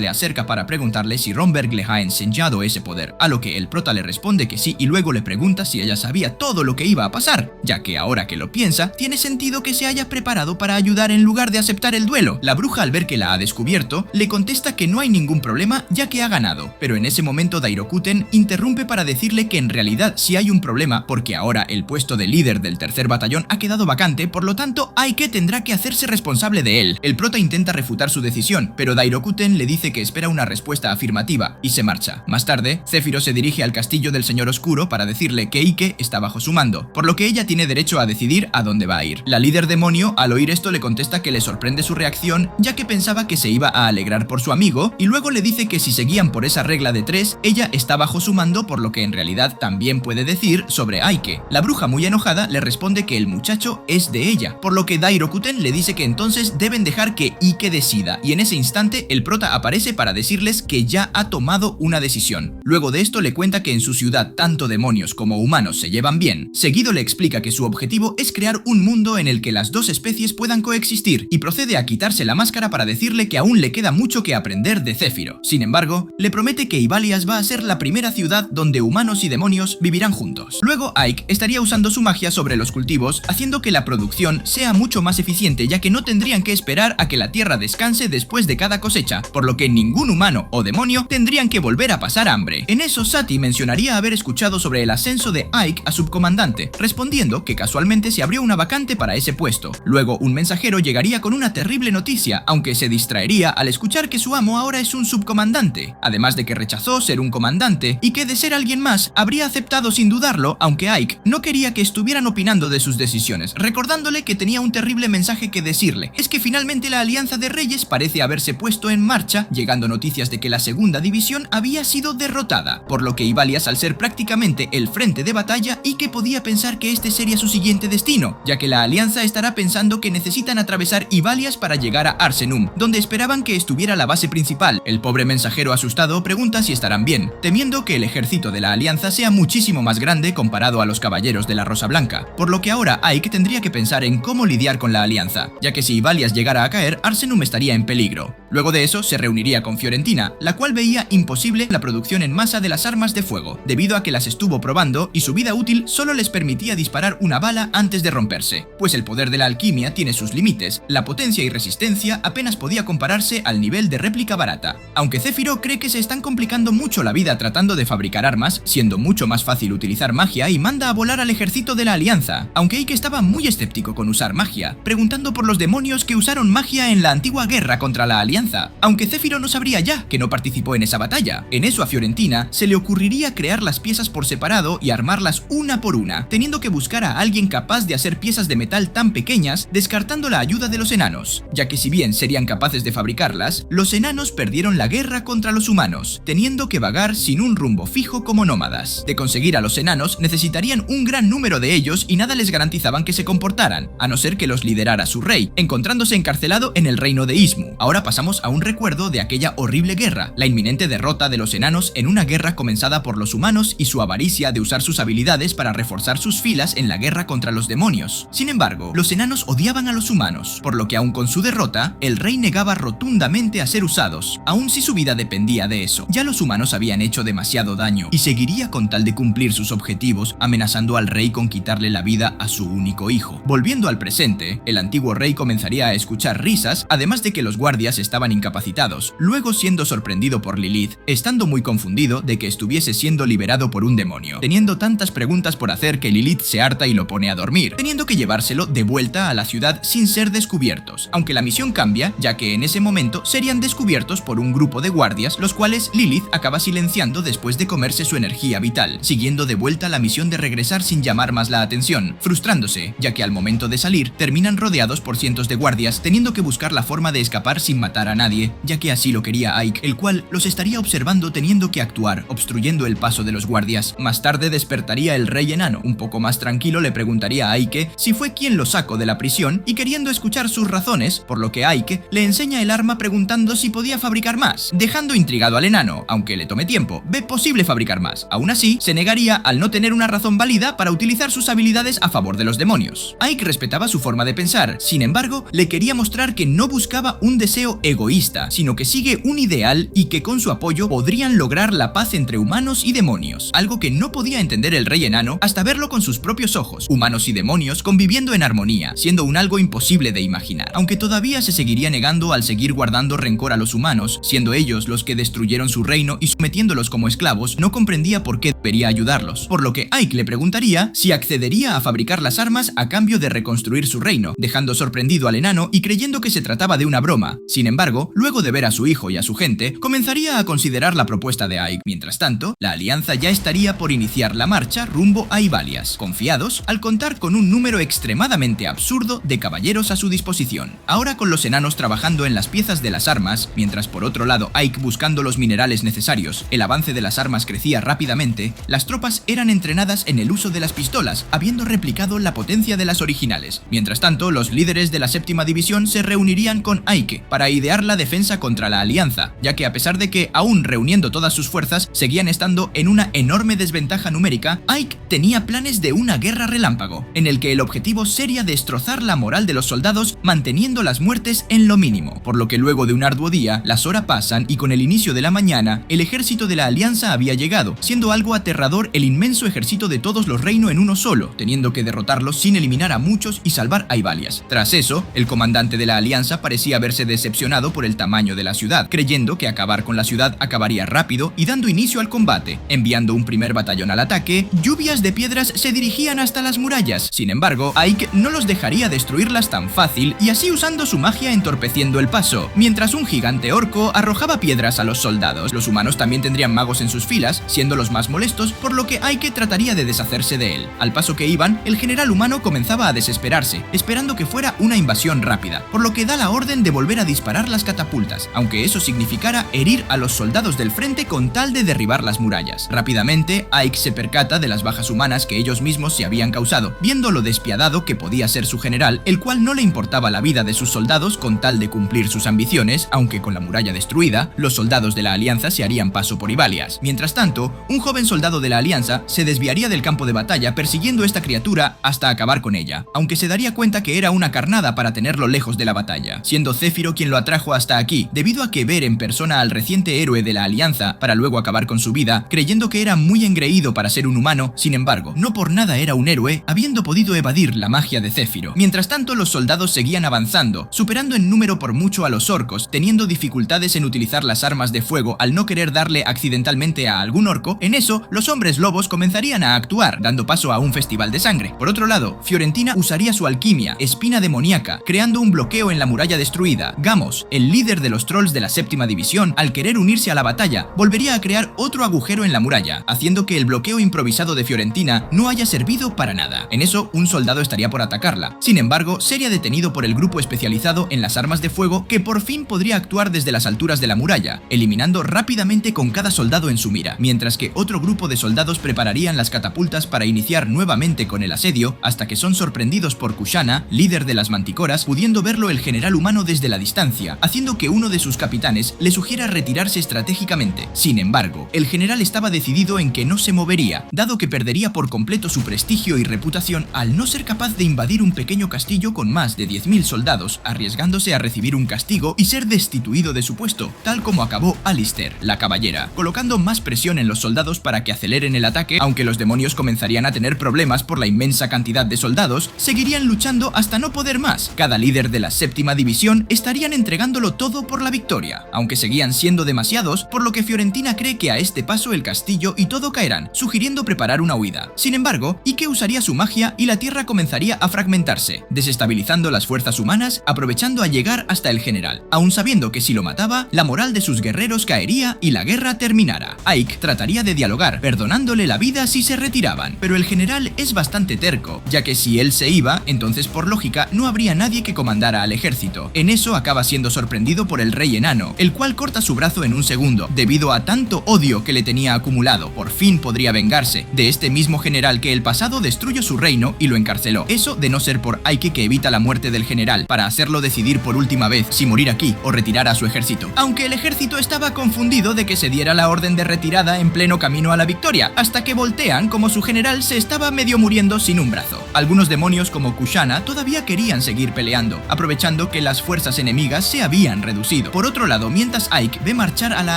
le acerca para preguntarle si Romberg le ha enseñado ese poder, a lo que el prota le responde que sí, y luego le pregunta si ella sabía todo lo que iba a pasar, ya que ahora que lo piensa, tiene sentido que se haya preparado para ayudar en lugar de aceptar el duelo. La bruja, al ver que la ha descubierto, le contesta que no hay ningún problema, ya que ha ganado, pero en ese momento Dairokuten interrumpe para decirle que en realidad sí hay un problema, porque ahora el puesto de líder del tercer batallón ha quedado vacante, por lo tanto Ike tendrá que hacerse responsable de él. El prota intenta refutar su decisión, pero Dairokuten le dice que espera una respuesta afirmativa y se marcha. Más tarde, Sephiroth se dirige al castillo del Señor Oscuro para decirle que Ike está bajo su mando, por lo que ella tiene derecho a decidir a dónde va a ir. La líder demonio, al oír esto, le contesta que le sorprende su reacción, ya que pensaba que se iba a alegrar por su amigo, y luego le dice que si seguían por esa regla de 3, ella está bajo su mando, por lo que en realidad también puede decir sobre Ike. La bruja, muy enojada, le responde que el muchacho es de ella, por lo que Dairokuten le dice que entonces deben dejar que Ike decida, y en ese instante el prota aparece para decirles que ya ha tomado una decisión. Luego de esto le cuenta que en su ciudad tanto demonios como humanos se llevan bien. Seguido le explica que su objetivo es crear un mundo en el que las dos especies puedan coexistir, y procede a quitarse la máscara para decirle que aún le queda mucho que aprender de Sephiroth. Sin embargo, le promete que Ivalias va a ser la primera ciudad donde humanos y demonios vivirán juntos. Luego Ike estaría usando su magia sobre los cultivos, haciendo que la producción sea mucho más eficiente, ya que no tendrían que esperar a que la tierra descanse después de cada cosecha, por lo que ningún humano o demonio tendrían que volver a pasar hambre. En eso, Sati mencionaría haber escuchado sobre el ascenso de Ike a subcomandante, respondiendo que casualmente se abrió una vacante para ese puesto. Luego, un mensajero llegaría con una terrible noticia, aunque se distraería al escuchar que su amo ahora es un subcomandante, además de que rechazó ser un comandante y que de ser alguien más habría aceptado sin dudarlo, aunque Ike no quería que estuvieran opinando de sus decisiones, recordándole que tenía un terrible mensaje que decirle. Es que finalmente la Alianza de Reyes parece haberse puesto en marcha, llegando noticias de que la segunda división había sido derrotada, por lo que Ivalias, al ser prácticamente el frente de batalla, y que podía pensar que este sería su siguiente destino, ya que la Alianza estará pensando que necesitan atravesar Ivalias para llegar a Arsenum, donde esperaban que estuviera la base principal. El pobre mensajero, asustado, pregunta si estarán bien, temiendo que el ejército de la Alianza sea muchísimo más grande comparado a los caballeros de la Rosa Blanca, por lo que ahora Ike tendría que pensar en cómo lidiar con la Alianza, ya que si Ivalias llegara a caer, Arsenum estaría en peligro. Luego de eso, se reuniría con Fiorentina, la cual veía imposible la producción en masa de las armas de fuego, debido a que las estuvo probando y su vida útil solo les permitía disparar una bala antes de romperse, pues el poder de la alquimia tiene sus límites. La potencia y resistencia apenas podía compararse al nivel de réplica barata. Aunque Sephiroth cree que se están complicando mucho la vida tratando de fabricar armas, siendo mucho más fácil utilizar magia, y manda a volar al ejército de la Alianza, aunque Ike estaba muy escéptico con usar magia, preguntando por los demonios que usaron magia en la antigua guerra contra la la Alianza, aunque Zéfiro no sabría ya que no participó en esa batalla. En eso a Fiorentina se le ocurriría crear las piezas por separado y armarlas una por una, teniendo que buscar a alguien capaz de hacer piezas de metal tan pequeñas, descartando la ayuda de los enanos, ya que si bien serían capaces de fabricarlas, los enanos perdieron la guerra contra los humanos, teniendo que vagar sin un rumbo fijo como nómadas. De conseguir a los enanos necesitarían un gran número de ellos y nada les garantizaban que se comportaran, a no ser que los liderara su rey, encontrándose encarcelado en el reino de Ismu. Ahora pasamos a un recuerdo de aquella horrible guerra, la inminente derrota de los enanos en una guerra comenzada por los humanos y su avaricia de usar sus habilidades para reforzar sus filas en la guerra contra los demonios. Sin embargo, los enanos odiaban a los humanos, por lo que aun con su derrota, el rey negaba rotundamente a ser usados, aun si su vida dependía de eso. Ya los humanos habían hecho demasiado daño y seguiría con tal de cumplir sus objetivos, amenazando al rey con quitarle la vida a su único hijo. Volviendo al presente, el antiguo rey comenzaría a escuchar risas, además de que los guardias estaban incapacitados, luego siendo sorprendido por Lilith, estando muy confundido de que estuviese siendo liberado por un demonio, teniendo tantas preguntas por hacer que Lilith se harta y lo pone a dormir, teniendo que llevárselo de vuelta a la ciudad sin ser descubiertos, aunque la misión cambia, ya que en ese momento serían descubiertos por un grupo de guardias, los cuales Lilith acaba silenciando después de comerse su energía vital, siguiendo de vuelta la misión de regresar sin llamar más la atención, frustrándose, ya que al momento de salir terminan rodeados por cientos de guardias, teniendo que buscar la forma de escapar sin matar a nadie, ya que así lo quería Ike, el cual los estaría observando teniendo que actuar, obstruyendo el paso de los guardias. Más tarde despertaría el rey enano, un poco más tranquilo le preguntaría a Ike si fue quien lo sacó de la prisión y queriendo escuchar sus razones, por lo que Ike le enseña el arma preguntando si podía fabricar más, dejando intrigado al enano, aunque le tome tiempo, ve posible fabricar más. Aún así, se negaría al no tener una razón válida para utilizar sus habilidades a favor de los demonios. Ike respetaba su forma de pensar, sin embargo, le quería mostrar que no buscaba un deseo egoísta, sino que sigue un ideal y que con su apoyo podrían lograr la paz entre humanos y demonios, algo que no podía entender el rey enano hasta verlo con sus propios ojos, humanos y demonios conviviendo en armonía, siendo un algo imposible de imaginar, aunque todavía se seguiría negando al seguir guardando rencor a los humanos, siendo ellos los que destruyeron su reino y sometiéndolos como esclavos, no comprendía por qué debería ayudarlos, por lo que Ike le preguntaría si accedería a fabricar las armas a cambio de reconstruir su reino, dejando sorprendido al enano y creyendo que se trataba de una broma. Sin embargo, luego de ver a su hijo y a su gente, comenzaría a considerar la propuesta de Ike. Mientras tanto, la alianza ya estaría por iniciar la marcha rumbo a Ivalias, confiados al contar con un número extremadamente absurdo de caballeros a su disposición. Ahora con los enanos trabajando en las piezas de las armas, mientras por otro lado Ike buscando los minerales necesarios, el avance de las armas crecía rápidamente, las tropas eran entrenadas en el uso de las pistolas, habiendo replicado la potencia de las originales. Mientras tanto, los líderes de la séptima división se reunirían con Ike para idear la defensa contra la alianza, ya que a pesar de que aún reuniendo todas sus fuerzas seguían estando en una enorme desventaja numérica, Ike tenía planes de una guerra relámpago, en el que el objetivo sería destrozar la moral de los soldados manteniendo las muertes en lo mínimo, por lo que luego de un arduo día, las horas pasan y con el inicio de la mañana, el ejército de la alianza había llegado, siendo algo aterrador el inmenso ejército de todos los reinos en uno solo, teniendo que derrotarlos sin eliminar a muchos y salvar a Ivalias. Tras eso, el comandante de la alianza parecía haberse decepcionado por el tamaño de la ciudad, creyendo que acabar con la ciudad acabaría rápido y dando inicio al combate, enviando un primer batallón al ataque. Lluvias de piedras se dirigían hasta las murallas, sin embargo, Ike no los dejaría destruirlas tan fácil y así usando su magia entorpeciendo el paso, mientras un gigante orco arrojaba piedras a los soldados. Los humanos también tendrían magos en sus filas, siendo los más molestos, por lo que Ike trataría de deshacerse de él. Al paso que iban, el general humano comenzaba a desesperarse, esperando que fuera una invasión rápida, por lo que da la orden de volver a disparar las catapultas, aunque eso significara herir a los soldados del frente con tal de derribar las murallas. Rápidamente, Ike se percata de las bajas humanas que ellos mismos se habían causado, viendo lo despiadado que podía ser su general, el cual no le importaba la vida de sus soldados con tal de cumplir sus ambiciones, aunque con la muralla destruida, los soldados de la alianza se harían paso por Ivalias. Mientras tanto, un joven soldado de la alianza se desviaría del campo de batalla persiguiendo esta criatura hasta acabar con ella, aunque se daría cuenta que era una carnada para tenerlo lejos de la batalla, siendo Zéfiro quien lo atrajo hasta aquí, debido a que ver en persona al reciente héroe de la alianza para luego acabar con su vida, creyendo que era muy engreído para ser un humano. Sin embargo, no por nada era un héroe, habiendo podido evadir la magia de Zéfiro. Mientras tanto, los soldados seguían avanzando, superando en número por mucho a los orcos, teniendo dificultades en utilizar las armas de fuego al no querer darle accidentalmente a algún orco. En eso, los hombres lobos comenzarían a actuar, dando paso a un festival de sangre. Por otro lado, Fiorentina usaría su alquimia, espina demoníaca, creando un bloqueo en la muralla destruida. Gamma Amos, el líder de los trolls de la séptima división, al querer unirse a la batalla, volvería a crear otro agujero en la muralla, haciendo que el bloqueo improvisado de Fiorentina no haya servido para nada. En eso, un soldado estaría por atacarla. Sin embargo, sería detenido por el grupo especializado en las armas de fuego, que por fin podría actuar desde las alturas de la muralla, eliminando rápidamente con cada soldado en su mira, mientras que otro grupo de soldados prepararían las catapultas para iniciar nuevamente con el asedio, hasta que son sorprendidos por Kushana, líder de las manticoras, pudiendo verlo el general humano desde la distancia, haciendo que uno de sus capitanes le sugiera retirarse estratégicamente. Sin embargo, el general estaba decidido en que no se movería, dado que perdería por completo su prestigio y reputación al no ser capaz de invadir un pequeño castillo con más de 10.000 soldados, arriesgándose a recibir un castigo y ser destituido de su puesto, tal como acabó Alistair, la caballera, colocando más presión en los soldados para que aceleren el ataque. Aunque los demonios comenzarían a tener problemas por la inmensa cantidad de soldados, seguirían luchando hasta no poder más. Cada líder de la séptima división estarían entregándolo todo por la victoria, aunque seguían siendo demasiados, por lo que Fiorentina cree que a este paso el castillo y todo caerán, sugiriendo preparar una huida. Sin embargo, Ike usaría su magia y la tierra comenzaría a fragmentarse, desestabilizando las fuerzas humanas, aprovechando a llegar hasta el general, aun sabiendo que si lo mataba, la moral de sus guerreros caería y la guerra terminara. Ike trataría de dialogar, perdonándole la vida si se retiraban, pero el general es bastante terco, ya que si él se iba, entonces por lógica no habría nadie que comandara al ejército. En eso acaba siendo sorprendido por el rey enano, el cual corta su brazo en un segundo, debido a tanto odio que le tenía acumulado. Por fin podría vengarse de este mismo general que el pasado destruyó su reino y lo encarceló. Eso de no ser por Ike, que evita la muerte del general para hacerlo decidir por última vez si morir aquí o retirar a su ejército. Aunque el ejército estaba confundido de que se diera la orden de retirada en pleno camino a la victoria, hasta que voltean como su general se estaba medio muriendo sin un brazo. Algunos demonios como Kushana todavía querían seguir peleando, aprovechando que las fuerzas enemigas se habían reducido. Por otro lado, mientras Ike ve marchar a la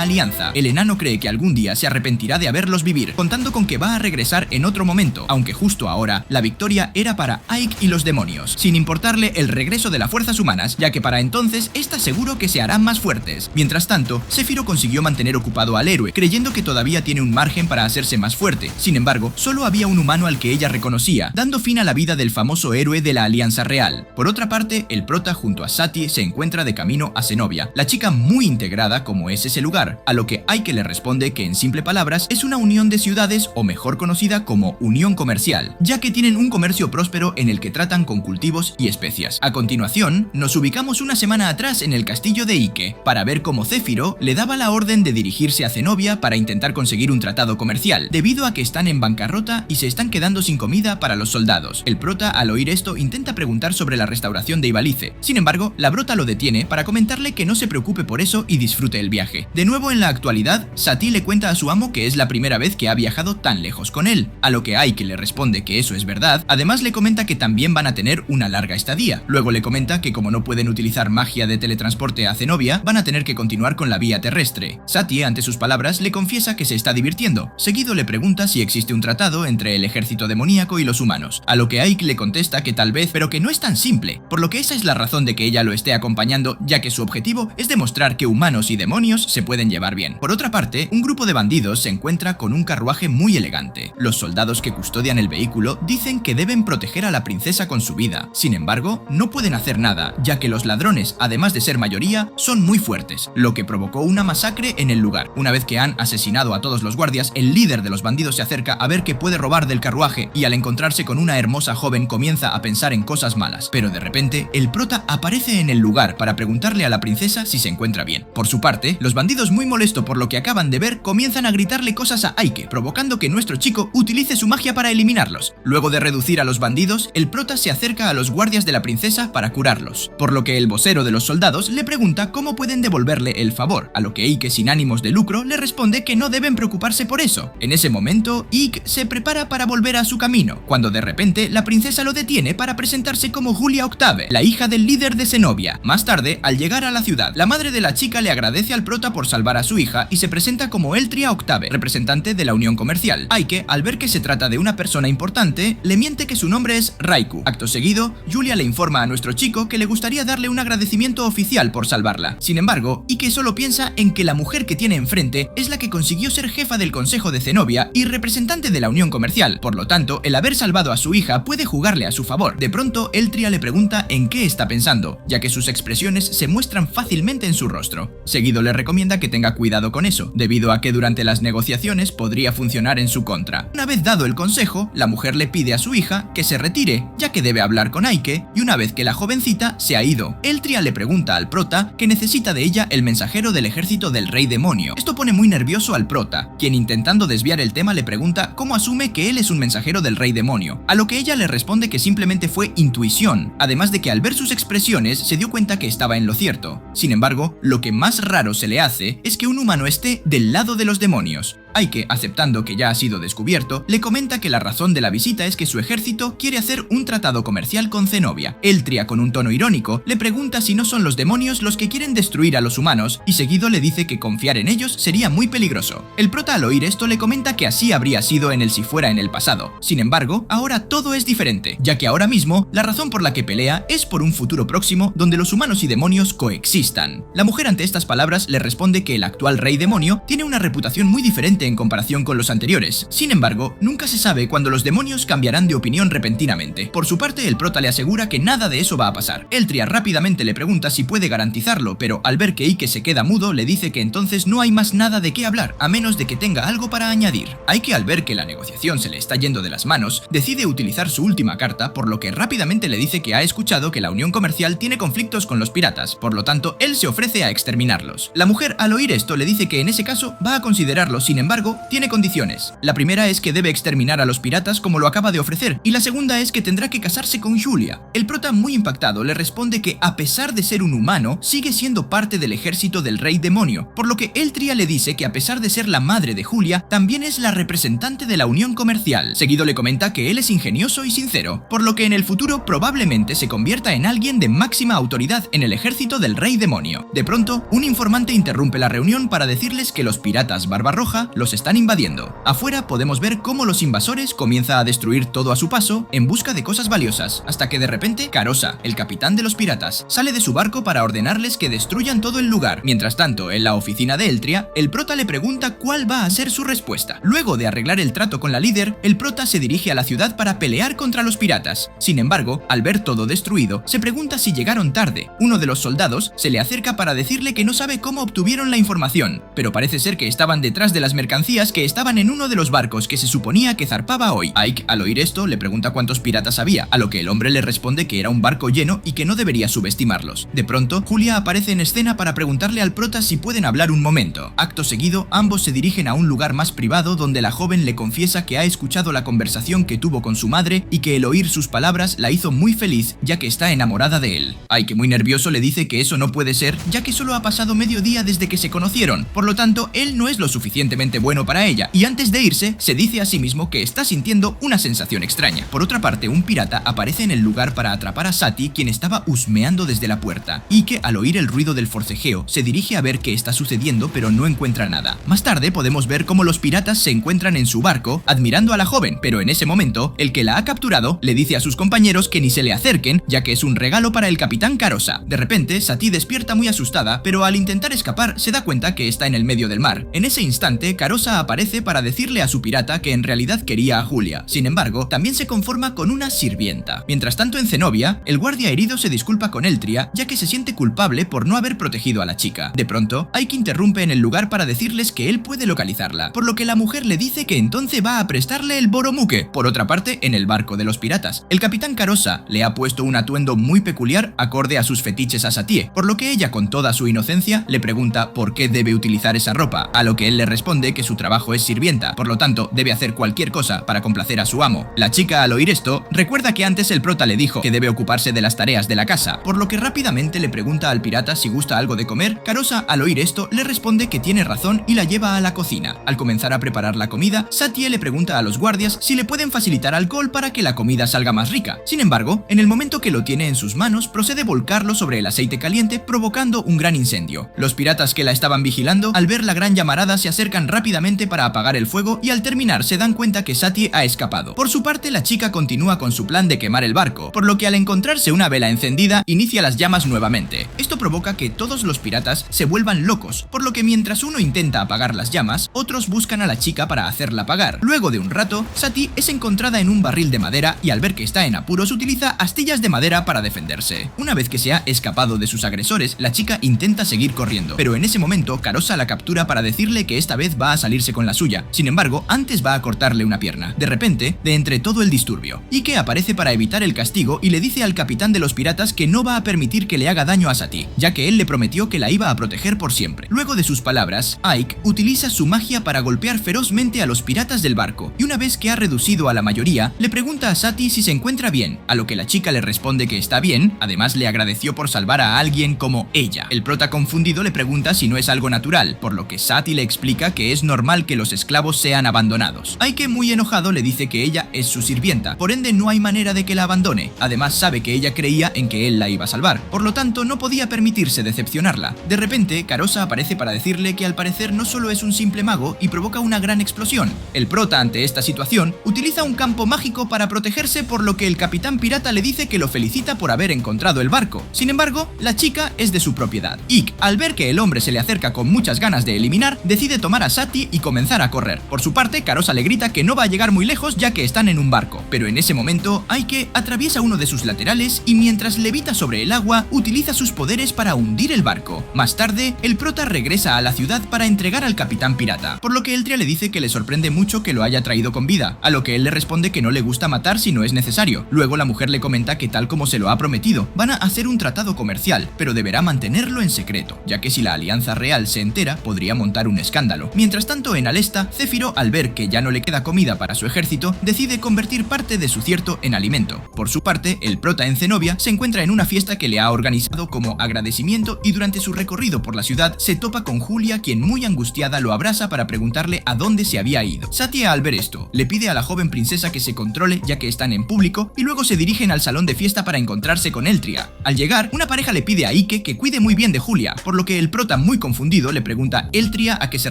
alianza, el enano cree que algún día se arrepentirá de haberlos vivir, contando con que va a regresar en otro momento, aunque justo ahora la victoria era para Ike y los demonios, sin importarle el regreso de las fuerzas humanas, ya que para entonces está seguro que se harán más fuertes. Mientras tanto, Sephiroth consiguió mantener ocupado al héroe, creyendo que todavía tiene un margen para hacerse más fuerte. Sin embargo, solo había un humano al que ella reconocía, dando fin a la vida del famoso héroe de la Alianza Real. Por otra parte, el prota junto a Sati se encuentra de camino a Zenobia, la chica muy integrada como es ese lugar, a lo que Ike le responde que en simple palabras es una unión de ciudades, o mejor conocida como unión comercial, ya que tienen un comercio próspero en el que tratan con cultivos y especias. A continuación, nos ubicamos una semana atrás en el castillo de Ike, para ver cómo Sephiroth le daba la orden de dirigirse a Zenobia para intentar conseguir un tratado comercial, debido a que están en bancarrota y se están quedando sin comida para los soldados. El prota, al oír esto, intenta preguntar sobre la restauración de Ivalice. Sin embargo, la brota lo detiene para comentarle que no se preocupe por eso y disfrute el viaje. De nuevo en la actualidad, Sati le cuenta a su amo que es la primera vez que ha viajado tan lejos con él, a lo que Ike le responde que eso es verdad. Además le comenta que también van a tener una larga estadía. Luego le comenta que como no pueden utilizar magia de teletransporte a Zenobia, van a tener que continuar con la vía terrestre. Sati, ante sus palabras, le confiesa que se está divirtiendo. Seguido le pregunta si existe un tratado entre el ejército demoníaco y los humanos, a lo que Ike le contesta que tal vez, pero que no es tan simple, por lo que esa es la razón de que ella lo esté acompañando, ya que su objetivo es demostrar que humanos y demonios se pueden llevar bien. Por otra parte, un grupo de bandidos se encuentra con un carruaje muy elegante. Los soldados que custodian el vehículo dicen que deben proteger a la princesa con su vida. Sin embargo, no pueden hacer nada, ya que los ladrones, además de ser mayoría, son muy fuertes, lo que provocó una masacre en el lugar. Una vez que han asesinado a todos los guardias, el líder de los bandidos se acerca a ver qué puede robar del carruaje y al encontrarse con una hermosa joven comienza a pensar en cosas malas. Pero de repente, el prota aparece en el lugar para preguntarle a la princesa si se encuentra bien. Por su parte, los bandidos, muy molestos por lo que acaban de ver, comienzan a gritarle cosas a Ike, provocando que nuestro chico utilice su magia para eliminarlos. Luego de reducir a los bandidos, el prota se acerca a los guardias de la princesa para curarlos, por lo que el vocero de los soldados le pregunta cómo pueden devolverle el favor, a lo que Ike, sin ánimos de lucro, le responde que no deben preocuparse por eso. En ese momento, Ike se prepara para volver a su camino, cuando de repente la princesa lo detiene para presentarse como Julia Octave, la hija del líder de Zenobia. Más tarde, al llegar a la ciudad, la madre de la chica le agradece al prota por salvar a su hija y se presenta como Eltria Octave, representante de la unión comercial. Ike, al ver que se trata de una persona importante, le miente que su nombre es Raikou. Acto seguido, Julia le informa a nuestro chico que le gustaría darle un agradecimiento oficial por salvarla. Sin embargo, Ike solo piensa en que la mujer que tiene enfrente es la que consiguió ser jefa del consejo de Zenobia y representante de la unión comercial. Por lo tanto, el haber salvado a su hija puede jugarle a su favor. De pronto, Eltria le pregunta en qué está pensando, ya que sus expresiones expresiones se muestran fácilmente en su rostro. Seguido le recomienda que tenga cuidado con eso, debido a que durante las negociaciones podría funcionar en su contra. Una vez dado el consejo, la mujer le pide a su hija que se retire, ya que debe hablar con Aike, y una vez que la jovencita se ha ido, Eltria le pregunta al prota que necesita de ella el mensajero del ejército del rey demonio. Esto pone muy nervioso al prota, quien intentando desviar el tema le pregunta cómo asume que él es un mensajero del rey demonio, a lo que ella le responde que simplemente fue intuición, además de que al ver sus expresiones se dio cuenta que estaba en lo cierto. Sin embargo, lo que más raro se le hace es que un humano esté del lado de los demonios. Aike, aceptando que ya ha sido descubierto, le comenta que la razón de la visita es que su ejército quiere hacer un tratado comercial con Zenobia. Eltria, con un tono irónico, le pregunta si no son los demonios los que quieren destruir a los humanos, y seguido le dice que confiar en ellos sería muy peligroso. El prota, al oír esto, le comenta que así habría sido en el si fuera en el pasado. Sin embargo, ahora todo es diferente, ya que ahora mismo la razón por la que pelea es por un futuro próximo donde los humanos y demonios coexistan. La mujer, ante estas palabras, le responde que el actual rey demonio tiene una reputación muy diferente en comparación con los anteriores. Sin embargo, nunca se sabe cuándo los demonios cambiarán de opinión repentinamente. Por su parte, el prota le asegura que nada de eso va a pasar. Eltria rápidamente le pregunta si puede garantizarlo, pero al ver que Ike se queda mudo, le dice que entonces no hay más nada de qué hablar, a menos de que tenga algo para añadir. Ike, al ver que la negociación se le está yendo de las manos, decide utilizar su última carta, por lo que rápidamente le dice que ha escuchado que la unión comercial tiene conflictos con los piratas, por lo tanto, él se ofrece a exterminarlos. La mujer, al oír esto, le dice que en ese caso va a considerarlo. Sin embargo, tiene condiciones. La primera es que debe exterminar a los piratas como lo acaba de ofrecer, y la segunda es que tendrá que casarse con Julia. El prota, muy impactado, le responde que a pesar de ser un humano, sigue siendo parte del ejército del rey demonio, por lo que Eltria le dice que a pesar de ser la madre de Julia, también es la representante de la unión comercial. Seguido le comenta que él es ingenioso y sincero, por lo que en el futuro probablemente se convierta en alguien de máxima autoridad en el ejército del rey demonio. De pronto, un informante interrumpe la reunión para decirles que los piratas Barbarroja los están invadiendo. Afuera podemos ver cómo los invasores comienzan a destruir todo a su paso en busca de cosas valiosas, hasta que de repente Carosa, el capitán de los piratas, sale de su barco para ordenarles que destruyan todo el lugar. Mientras tanto, en la oficina de Eltria, el prota le pregunta cuál va a ser su respuesta. Luego de arreglar el trato con la líder, el prota se dirige a la ciudad para pelear contra los piratas. Sin embargo, al ver todo destruido, se pregunta si llegaron tarde. Uno de los soldados se le acerca para decirle que no sabe cómo obtuvieron la información, pero parece ser que estaban detrás de las mercancías que estaban en uno de los barcos que se suponía que zarpaba hoy. Ike, al oír esto, le pregunta cuántos piratas había, a lo que el hombre le responde que era un barco lleno y que no debería subestimarlos. De pronto, Julia aparece en escena para preguntarle al prota si pueden hablar un momento. Acto seguido, ambos se dirigen a un lugar más privado donde la joven le confiesa que ha escuchado la conversación que tuvo con su madre y que el oír sus palabras la hizo muy feliz, ya que está enamorada de él. Ike, muy nervioso, le dice que eso no puede ser, ya que solo ha pasado medio día desde que se conocieron, por lo tanto, él no es lo suficientemente bueno para ella, y antes de irse, se dice a sí mismo que está sintiendo una sensación extraña. Por otra parte, un pirata aparece en el lugar para atrapar a Sati, quien estaba husmeando desde la puerta, y que al oír el ruido del forcejeo, se dirige a ver qué está sucediendo, pero no encuentra nada. Más tarde podemos ver cómo los piratas se encuentran en su barco, admirando a la joven, pero en ese momento, el que la ha capturado le dice a sus compañeros que ni se le acerquen, ya que es un regalo para el capitán Carosa. De repente, Sati despierta muy asustada, pero al intentar escapar, se da cuenta que está en el medio del mar. En ese instante, Carosa aparece para decirle a su pirata que en realidad quería a Julia. Sin embargo, también se conforma con una sirvienta. Mientras tanto, en Zenobia, el guardia herido se disculpa con Eltria, ya que se siente culpable por no haber protegido a la chica. De pronto, Ike interrumpe en el lugar para decirles que él puede localizarla, por lo que la mujer le dice que entonces va a prestarle el boromuque. Por otra parte, en el barco de los piratas, el capitán Carosa le ha puesto un atuendo muy peculiar acorde a sus fetiches a Satie, por lo que ella, con toda su inocencia, le pregunta por qué debe utilizar esa ropa, a lo que él le responde que su trabajo es sirvienta, por lo tanto debe hacer cualquier cosa para complacer a su amo. La chica, al oír esto, recuerda que antes el prota le dijo que debe ocuparse de las tareas de la casa, por lo que rápidamente le pregunta al pirata si gusta algo de comer. Carosa, al oír esto, le responde que tiene razón y la lleva a la cocina. Al comenzar a preparar la comida, Satie le pregunta a los guardias si le pueden facilitar alcohol para que la comida salga más rica. Sin embargo, en el momento que lo tiene en sus manos, procede a volcarlo sobre el aceite caliente, provocando un gran incendio. Los piratas que la estaban vigilando, al ver la gran llamarada, se acercan rápidamente rápidamente para apagar el fuego y al terminar se dan cuenta que Satie ha escapado. Por su parte, la chica continúa con su plan de quemar el barco, por lo que al encontrarse una vela encendida, inicia las llamas nuevamente. Esto provoca que todos los piratas se vuelvan locos, por lo que mientras uno intenta apagar las llamas, otros buscan a la chica para hacerla apagar. Luego de un rato, Satie es encontrada en un barril de madera y al ver que está en apuros utiliza astillas de madera para defenderse. Una vez que se ha escapado de sus agresores, la chica intenta seguir corriendo, pero en ese momento Carosa la captura para decirle que esta vez va a salirse con la suya. Sin embargo, antes va a cortarle una pierna. De repente, de entre todo el disturbio, Ike aparece para evitar el castigo y le dice al capitán de los piratas que no va a permitir que le haga daño a Satie, ya que él le prometió que la iba a proteger por siempre. Luego de sus palabras, Ike utiliza su magia para golpear ferozmente a los piratas del barco, y una vez que ha reducido a la mayoría, le pregunta a Satie si se encuentra bien, a lo que la chica le responde que está bien. Además le agradeció por salvar a alguien como ella. El prota confundido le pregunta si no es algo natural, por lo que Satie le explica que es normal que los esclavos sean abandonados. Ike, muy enojado, le dice que ella es su sirvienta, por ende no hay manera de que la abandone. Además sabe que ella creía en que él la iba a salvar, por lo tanto no podía permitirse decepcionarla. De repente, Carosa aparece para decirle que al parecer no solo es un simple mago y provoca una gran explosión. El prota, ante esta situación, utiliza un campo mágico para protegerse, por lo que el capitán pirata le dice que lo felicita por haber encontrado el barco. Sin embargo, la chica es de su propiedad. Ike, al ver que el hombre se le acerca con muchas ganas de eliminar, decide tomar a Satie y comenzar a correr. Por su parte, Carosa le grita que no va a llegar muy lejos ya que están en un barco, pero en ese momento, Ike atraviesa uno de sus laterales y mientras levita sobre el agua, utiliza sus poderes para hundir el barco. Más tarde, el prota regresa a la ciudad para entregar al capitán pirata, por lo que Eltria le dice que le sorprende mucho que lo haya traído con vida, a lo que él le responde que no le gusta matar si no es necesario. Luego la mujer le comenta que tal como se lo ha prometido, van a hacer un tratado comercial, pero deberá mantenerlo en secreto, ya que si la Alianza Real se entera, podría montar un escándalo. Mientras tanto, en Alesta, Céfiro, al ver que ya no le queda comida para su ejército, decide convertir parte de su cierto en alimento. Por su parte, el prota en Zenobia se encuentra en una fiesta que le ha organizado como agradecimiento y durante su recorrido por la ciudad se topa con Julia, quien muy angustiada lo abraza para preguntarle a dónde se había ido. Satie, al ver esto, le pide a la joven princesa que se controle ya que están en público y luego se dirigen al salón de fiesta para encontrarse con Eltria. Al llegar, una pareja le pide a Ike que cuide muy bien de Julia, por lo que el prota, muy confundido, le pregunta a Eltria a qué se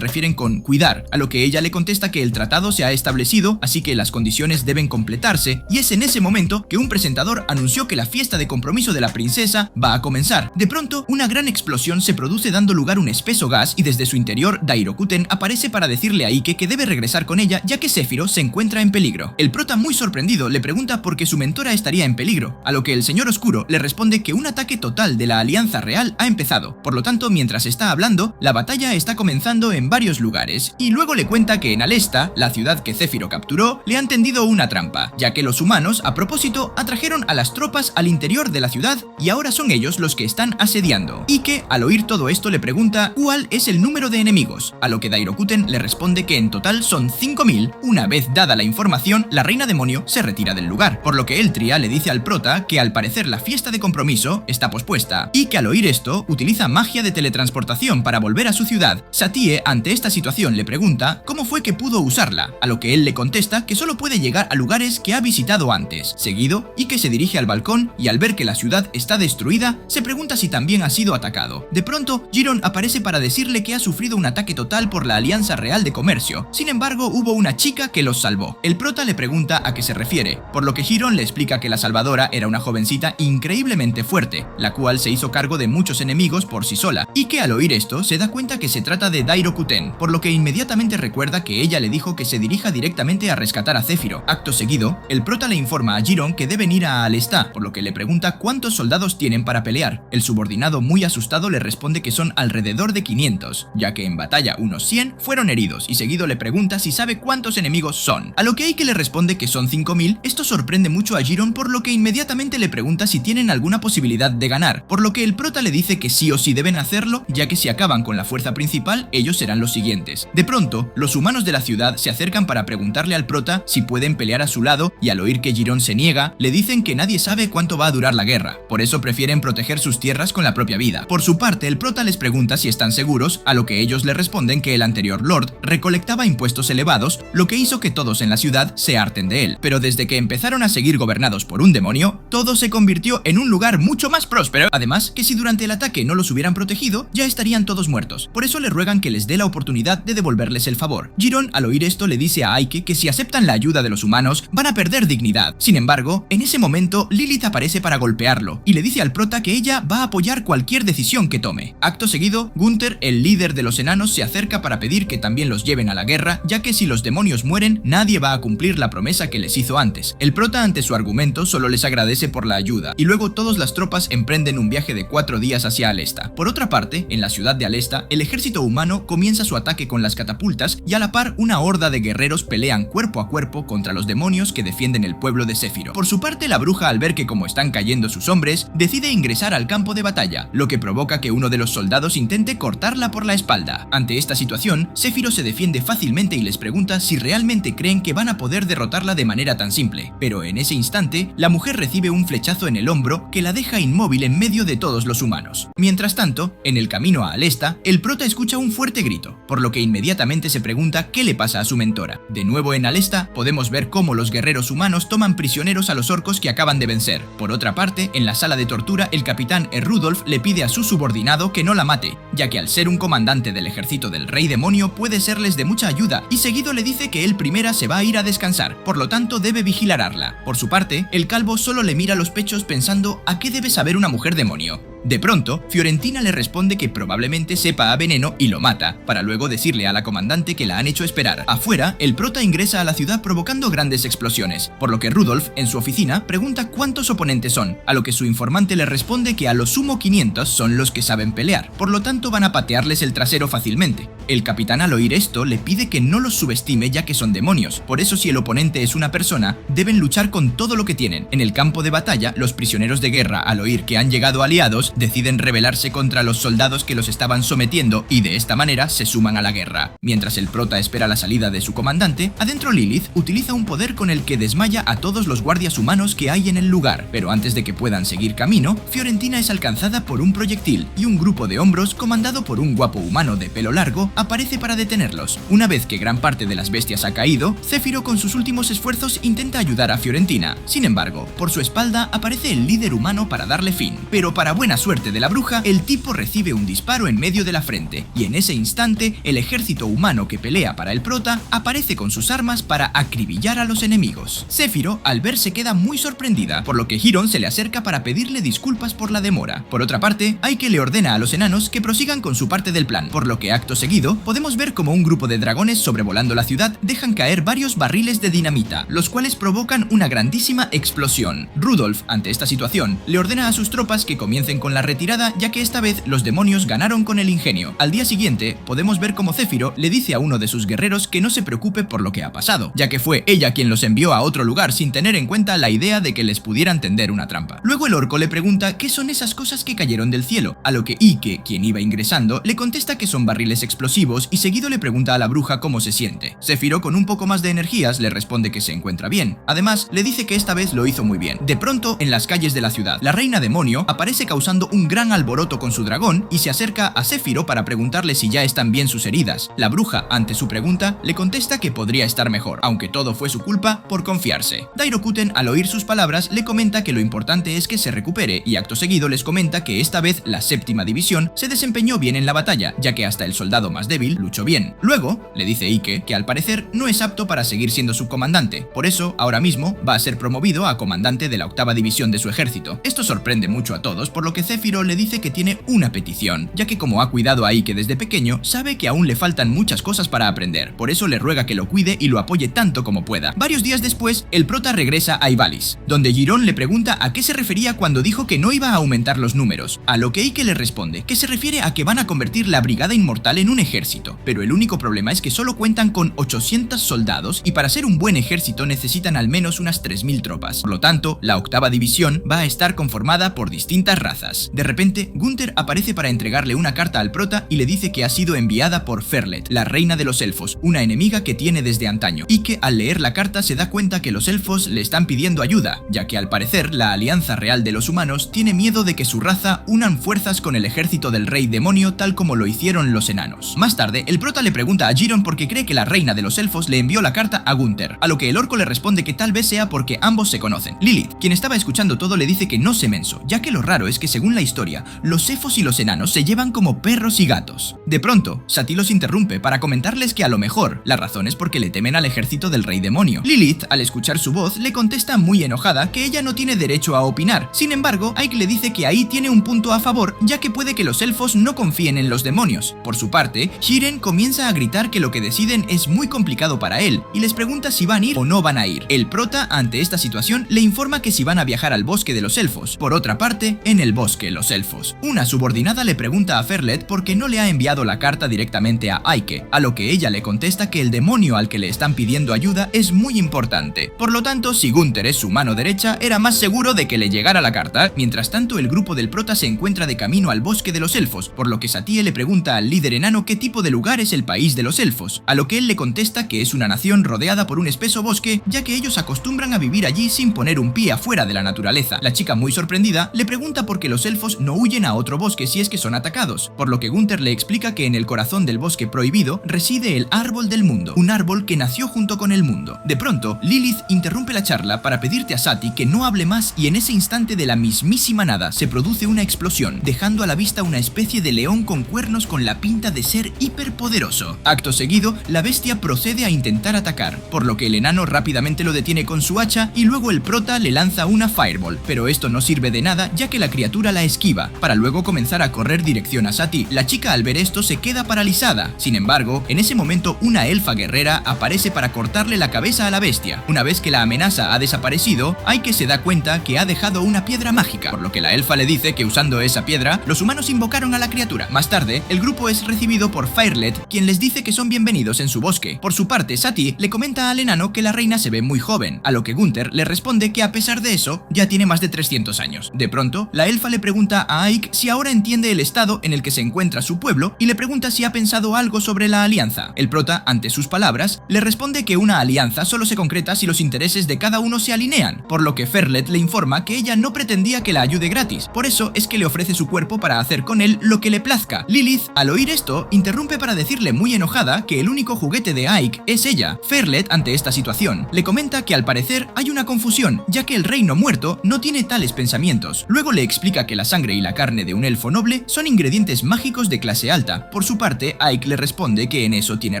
refieren con cuidar, a lo que ella le contesta que el tratado se ha establecido, así que las condiciones deben completarse, y es en ese momento que un presentador anunció que la fiesta de compromiso de la princesa va a comenzar. De pronto, una gran explosión se produce dando lugar a un espeso gas y desde su interior Dairokuten aparece para decirle a Ike que debe regresar con ella ya que Céfiro se encuentra en peligro. El prota, muy sorprendido, le pregunta por qué su mentora estaría en peligro, a lo que el señor oscuro le responde que un ataque total de la Alianza Real ha empezado. Por lo tanto, mientras está hablando, la batalla está comenzando en varios lugares, y luego le cuenta que en Alesta, la ciudad que Céfiro capturó, le han tendido una trampa, ya que los humanos, a propósito, atrajeron a las tropas al interior de la ciudad y ahora son ellos los que están asediando. Ike, al oír todo esto, le pregunta cuál es el número de enemigos, a lo que Dairokuten le responde que en total son 5000. Una vez dada la información, la reina demonio se retira del lugar, por lo que Eltria le dice al prota que al parecer la fiesta de compromiso está pospuesta, y que al oír esto utiliza magia de teletransportación para volver a su ciudad. Satie, ante esta situación, le pregunta cómo fue que pudo usarla, a lo que él le contesta que solo puede llegar a lugares que ha visitado antes. Seguido, Ike se dirige al balcón y al ver que la ciudad está destruida, se pregunta si también ha sido atacado. De pronto, Giron aparece para decirle que ha sufrido un ataque total por la Alianza Real de Comercio. Sin embargo, hubo una chica que los salvó. El prota le pregunta a qué se refiere, por lo que Giron le explica que la salvadora era una jovencita increíblemente fuerte, la cual se hizo cargo de muchos enemigos por sí sola, y que al oír esto se da cuenta que se trata de Dairokuten, por lo que inmediatamente recuerda que ella le dijo que se dirija directamente a rescatar a Céfiro. Acto seguido, el prota le informa a Giron que deben ir a Alesta, por lo que le pregunta cuántos soldados tienen para pelear. El subordinado, muy asustado, le responde que son alrededor de 500, ya que en batalla unos 100 fueron heridos, y seguido le pregunta si sabe cuántos enemigos son, a lo que Ike le responde que son 5000. Esto sorprende mucho a Giron, por lo que inmediatamente le pregunta si tienen alguna posibilidad de ganar, por lo que el prota le dice que sí o sí deben hacerlo, ya que si acaban con la fuerza principal, ellos serán los siguientes. De pronto, los humanos de la ciudad se acercan para preguntarle al prota si pueden pelear a su lado, y al oír que Giron se niega, le dicen que nadie sabe cuánto va a durar la guerra, por eso prefieren proteger sus tierras con la propia vida. Por su parte, el prota les pregunta si están seguros, a lo que ellos le responden que el anterior lord recolectaba impuestos elevados, lo que hizo que todos en la ciudad se harten de él, pero desde que empezaron a seguir gobernados por un demonio, todo se convirtió en un lugar mucho más próspero, además que si durante el ataque no los hubieran protegido, ya estarían todos muertos. Por eso le ruegan que les dé la oportunidad de devolverles el favor. Giron, al oír esto, le dice a Ike que si aceptan la ayuda de los humanos van a perder dignidad. Sin embargo, en ese momento Lilith aparece para golpearlo y le dice al prota que ella va a apoyar cualquier decisión que tome. Acto seguido, Gunther, el líder de los enanos, se acerca para pedir que también los lleven a la guerra, ya que si los demonios mueren, nadie va a cumplir la promesa que les hizo antes. El prota, ante su argumento, solo les agradece por la ayuda, y luego todas las tropas emprenden un viaje de 4 días hacia Alesta. Por otra parte, en la ciudad de Alesta, el ejército humano comienza su ataque con las catapultas y a la par una horda de guerreros pelean cuerpo a cuerpo contra los demonios que defienden el pueblo de Céfiro. Por su parte, la bruja, al ver que como están cayendo sus hombres, decide ingresar al campo de batalla, lo que provoca que uno de los soldados intente cortarla por la espalda. Ante esta situación, Céfiro se defiende fácilmente y les pregunta si realmente creen que van a poder derrotarla de manera tan simple. Pero en ese instante, la mujer recibe un flechazo en el hombro que la deja inmóvil en medio de todos los humanos. Mientras tanto, en el camino a Alesta, el prota escucha un fuerte grito, por lo que inmediatamente se pregunta qué le pasa a su mentora. De nuevo en Alesta, podemos ver cómo los guerreros humanos toman prisioneros a los orcos que acaban de vencer. Por otra parte, en la sala de tortura, el capitán Rudolf le pide a su subordinado que no la mate, ya que al ser un comandante del ejército del rey demonio puede serles de mucha ayuda, y seguido le dice que él primera se va a ir a descansar, por lo tanto debe vigilarla. Por su parte, el calvo solo le mira los pechos pensando a qué debe saber una mujer demonio. De pronto, Fiorentina le responde que probablemente sepa a veneno y lo mata, para luego decirle a la comandante que la han hecho esperar. Afuera, el prota ingresa a la ciudad provocando grandes explosiones, por lo que Rudolf, en su oficina, pregunta cuántos oponentes son, a lo que su informante le responde que a lo sumo 500 son los que saben pelear, por lo tanto van a patearles el trasero fácilmente. El capitán, al oír esto, le pide que no los subestime ya que son demonios, por eso si el oponente es una persona, deben luchar con todo lo que tienen. En el campo de batalla, los prisioneros de guerra, al oír que han llegado aliados, deciden rebelarse contra los soldados que los estaban sometiendo y de esta manera se suman a la guerra. Mientras el prota espera la salida de su comandante, adentro Lilith utiliza un poder con el que desmaya a todos los guardias humanos que hay en el lugar, pero antes de que puedan seguir camino, Fiorentina es alcanzada por un proyectil y un grupo de hombros comandado por un guapo humano de pelo largo aparece para detenerlos. Una vez que gran parte de las bestias ha caído, Céfiro con sus últimos esfuerzos intenta ayudar a Fiorentina. Sin embargo, por su espalda aparece el líder humano para darle fin, pero para buena suerte de la bruja, el tipo recibe un disparo en medio de la frente, y en ese instante, el ejército humano que pelea para el prota aparece con sus armas para acribillar a los enemigos. Céfiro, al ver, se queda muy sorprendida, por lo que Giron se le acerca para pedirle disculpas por la demora. Por otra parte, Ike le ordena a los enanos que prosigan con su parte del plan, por lo que acto seguido, podemos ver como un grupo de dragones sobrevolando la ciudad dejan caer varios barriles de dinamita, los cuales provocan una grandísima explosión. Rudolf, ante esta situación, le ordena a sus tropas que comiencen con la retirada, ya que esta vez los demonios ganaron con el ingenio. Al día siguiente, podemos ver cómo Céfiro le dice a uno de sus guerreros que no se preocupe por lo que ha pasado, ya que fue ella quien los envió a otro lugar sin tener en cuenta la idea de que les pudieran tender una trampa. Luego el orco le pregunta qué son esas cosas que cayeron del cielo, a lo que Ike, quien iba ingresando, le contesta que son barriles explosivos y seguido le pregunta a la bruja cómo se siente. Céfiro, con un poco más de energías, le responde que se encuentra bien. Además, le dice que esta vez lo hizo muy bien. De pronto, en las calles de la ciudad, la reina demonio aparece causando un gran alboroto con su dragón y se acerca a Céfiro para preguntarle si ya están bien sus heridas. La bruja, ante su pregunta, le contesta que podría estar mejor, aunque todo fue su culpa por confiarse. Dairokuten, al oír sus palabras, le comenta que lo importante es que se recupere y acto seguido les comenta que esta vez la séptima división se desempeñó bien en la batalla, ya que hasta el soldado más débil luchó bien. Luego, le dice Ike que al parecer no es apto para seguir siendo subcomandante, por eso ahora mismo va a ser promovido a comandante de la octava división de su ejército. Esto sorprende mucho a todos, por lo que Céfiro le dice que tiene una petición, ya que como ha cuidado a Ike desde pequeño, sabe que aún le faltan muchas cosas para aprender, por eso le ruega que lo cuide y lo apoye tanto como pueda. Varios días después, el prota regresa a Ivalice, donde Giron le pregunta a qué se refería cuando dijo que no iba a aumentar los números, a lo que Ike le responde que se refiere a que van a convertir la Brigada Inmortal en un ejército, pero el único problema es que solo cuentan con 800 soldados y para ser un buen ejército necesitan al menos unas 3000 tropas. Por lo tanto, la octava división va a estar conformada por distintas razas. De repente, Gunther aparece para entregarle una carta al prota y le dice que ha sido enviada por Ferlet, la reina de los elfos, una enemiga que tiene desde antaño, y que al leer la carta se da cuenta que los elfos le están pidiendo ayuda, ya que al parecer la Alianza Real de los Humanos tiene miedo de que su raza unan fuerzas con el ejército del rey demonio tal como lo hicieron los enanos. Más tarde, el prota le pregunta a Giron porque cree que la reina de los elfos le envió la carta a Gunther, a lo que el orco le responde que tal vez sea porque ambos se conocen. Lilith, quien estaba escuchando todo, le dice que no se menso, ya que lo raro es que según la historia, los elfos y los enanos se llevan como perros y gatos. De pronto, Sati los interrumpe para comentarles que a lo mejor la razón es porque le temen al ejército del rey demonio. Lilith, al escuchar su voz, le contesta muy enojada que ella no tiene derecho a opinar. Sin embargo, Ike le dice que ahí tiene un punto a favor, ya que puede que los elfos no confíen en los demonios. Por su parte, Shiren comienza a gritar que lo que deciden es muy complicado para él y les pregunta si van a ir o no van a ir. El prota, ante esta situación, le informa que si van a viajar al bosque de los elfos. Por otra parte, en el bosque los elfos, una subordinada le pregunta a Ferlet por qué no le ha enviado la carta directamente a Ike, a lo que ella le contesta que el demonio al que le están pidiendo ayuda es muy importante. Por lo tanto, si Gunther es su mano derecha, era más seguro de que le llegara la carta. Mientras tanto, el grupo del prota se encuentra de camino al bosque de los elfos, por lo que Satie le pregunta al líder enano qué tipo de lugar es el país de los elfos, a lo que él le contesta que es una nación rodeada por un espeso bosque, ya que ellos acostumbran a vivir allí sin poner un pie afuera de la naturaleza. La chica, muy sorprendida, le pregunta por qué los elfos no huyen a otro bosque si es que son atacados, por lo que Gunther le explica que en el corazón del bosque prohibido reside el árbol del mundo, un árbol que nació junto con el mundo. De pronto, Lilith interrumpe la charla para pedirte a Sati que no hable más y en ese instante de la mismísima nada se produce una explosión, dejando a la vista una especie de león con cuernos con la pinta de ser hiperpoderoso. Acto seguido, la bestia procede a intentar atacar, por lo que el enano rápidamente lo detiene con su hacha y luego el prota le lanza una fireball, pero esto no sirve de nada ya que la criatura la esquiva, para luego comenzar a correr dirección a Sati. La chica al ver esto se queda paralizada. Sin embargo, en ese momento una elfa guerrera aparece para cortarle la cabeza a la bestia. Una vez que la amenaza ha desaparecido, Ike se da cuenta que ha dejado una piedra mágica, por lo que la elfa le dice que usando esa piedra, los humanos invocaron a la criatura. Más tarde, el grupo es recibido por Firlet, quien les dice que son bienvenidos en su bosque. Por su parte, Sati le comenta al enano que la reina se ve muy joven, a lo que Gunther le responde que a pesar de eso, ya tiene más de 300 años. De pronto, la elfa le pregunta a Ike si ahora entiende el estado en el que se encuentra su pueblo y le pregunta si ha pensado algo sobre la alianza. El prota, ante sus palabras, le responde que una alianza solo se concreta si los intereses de cada uno se alinean, por lo que Ferlet le informa que ella no pretendía que la ayude gratis, por eso es que le ofrece su cuerpo para hacer con él lo que le plazca. Lilith, al oír esto, interrumpe para decirle muy enojada que el único juguete de Ike es ella. Ferlet, ante esta situación, le comenta que al parecer hay una confusión, ya que el reino muerto no tiene tales pensamientos. Luego le explica que la sangre y la carne de un elfo noble son ingredientes mágicos de clase alta. Por su parte, Ike le responde que en eso tiene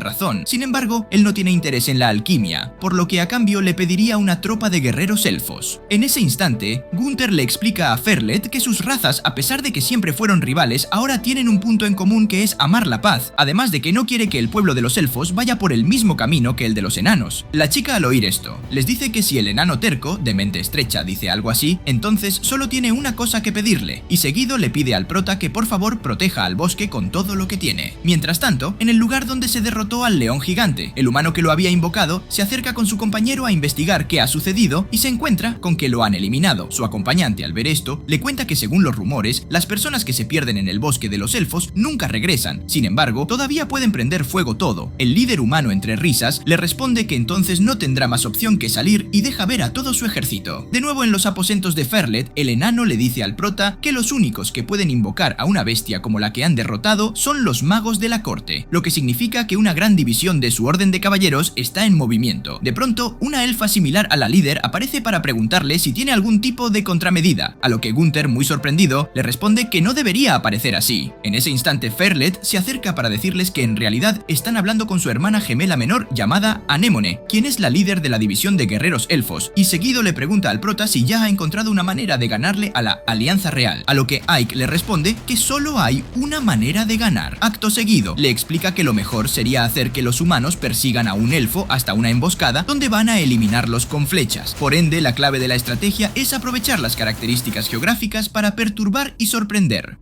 razón. Sin embargo, él no tiene interés en la alquimia, por lo que a cambio le pediría una tropa de guerreros elfos. En ese instante, Gunther le explica a Ferlet que sus razas, a pesar de que siempre fueron rivales, ahora tienen un punto en común que es amar la paz, además de que no quiere que el pueblo de los elfos vaya por el mismo camino que el de los enanos. La chica, al oír esto, les dice que si el enano terco, de mente estrecha, dice algo así, entonces solo tiene una cosa que pedirle, y seguido le pide al prota que por favor proteja al bosque con todo lo que tiene. Mientras tanto, en el lugar donde se derrotó al león gigante, el humano que lo había invocado se acerca con su compañero a investigar qué ha sucedido y se encuentra con que lo han eliminado. Su acompañante, al ver esto, le cuenta que según los rumores, las personas que se pierden en el bosque de los elfos nunca regresan. Sin embargo, todavía pueden prender fuego todo. El líder humano, entre risas, le responde que entonces no tendrá más opción que salir y deja ver a todo su ejército. De nuevo en los aposentos de Ferlet, el enano le dice al prota que los únicos que pueden invocar a una bestia como la que han derrotado son los magos de la corte, lo que significa que una gran división de su orden de caballeros está en movimiento. De pronto, una elfa similar a la líder aparece para preguntarle si tiene algún tipo de contramedida, a lo que Gunther, muy sorprendido, le responde que no debería aparecer así. En ese instante, Ferlet se acerca para decirles que en realidad están hablando con su hermana gemela menor llamada Anemone, quien es la líder de la división de guerreros elfos, y seguido le pregunta al prota si ya ha encontrado una manera de ganarle a la Alianza Real, a lo que Ike le responde que solo hay una manera de ganar. Acto seguido, le explica que lo mejor sería hacer que los humanos persigan a un elfo hasta una emboscada donde van a eliminarlos con flechas. Por ende, la clave de la estrategia es aprovechar las características geográficas para perturbar y sorprender.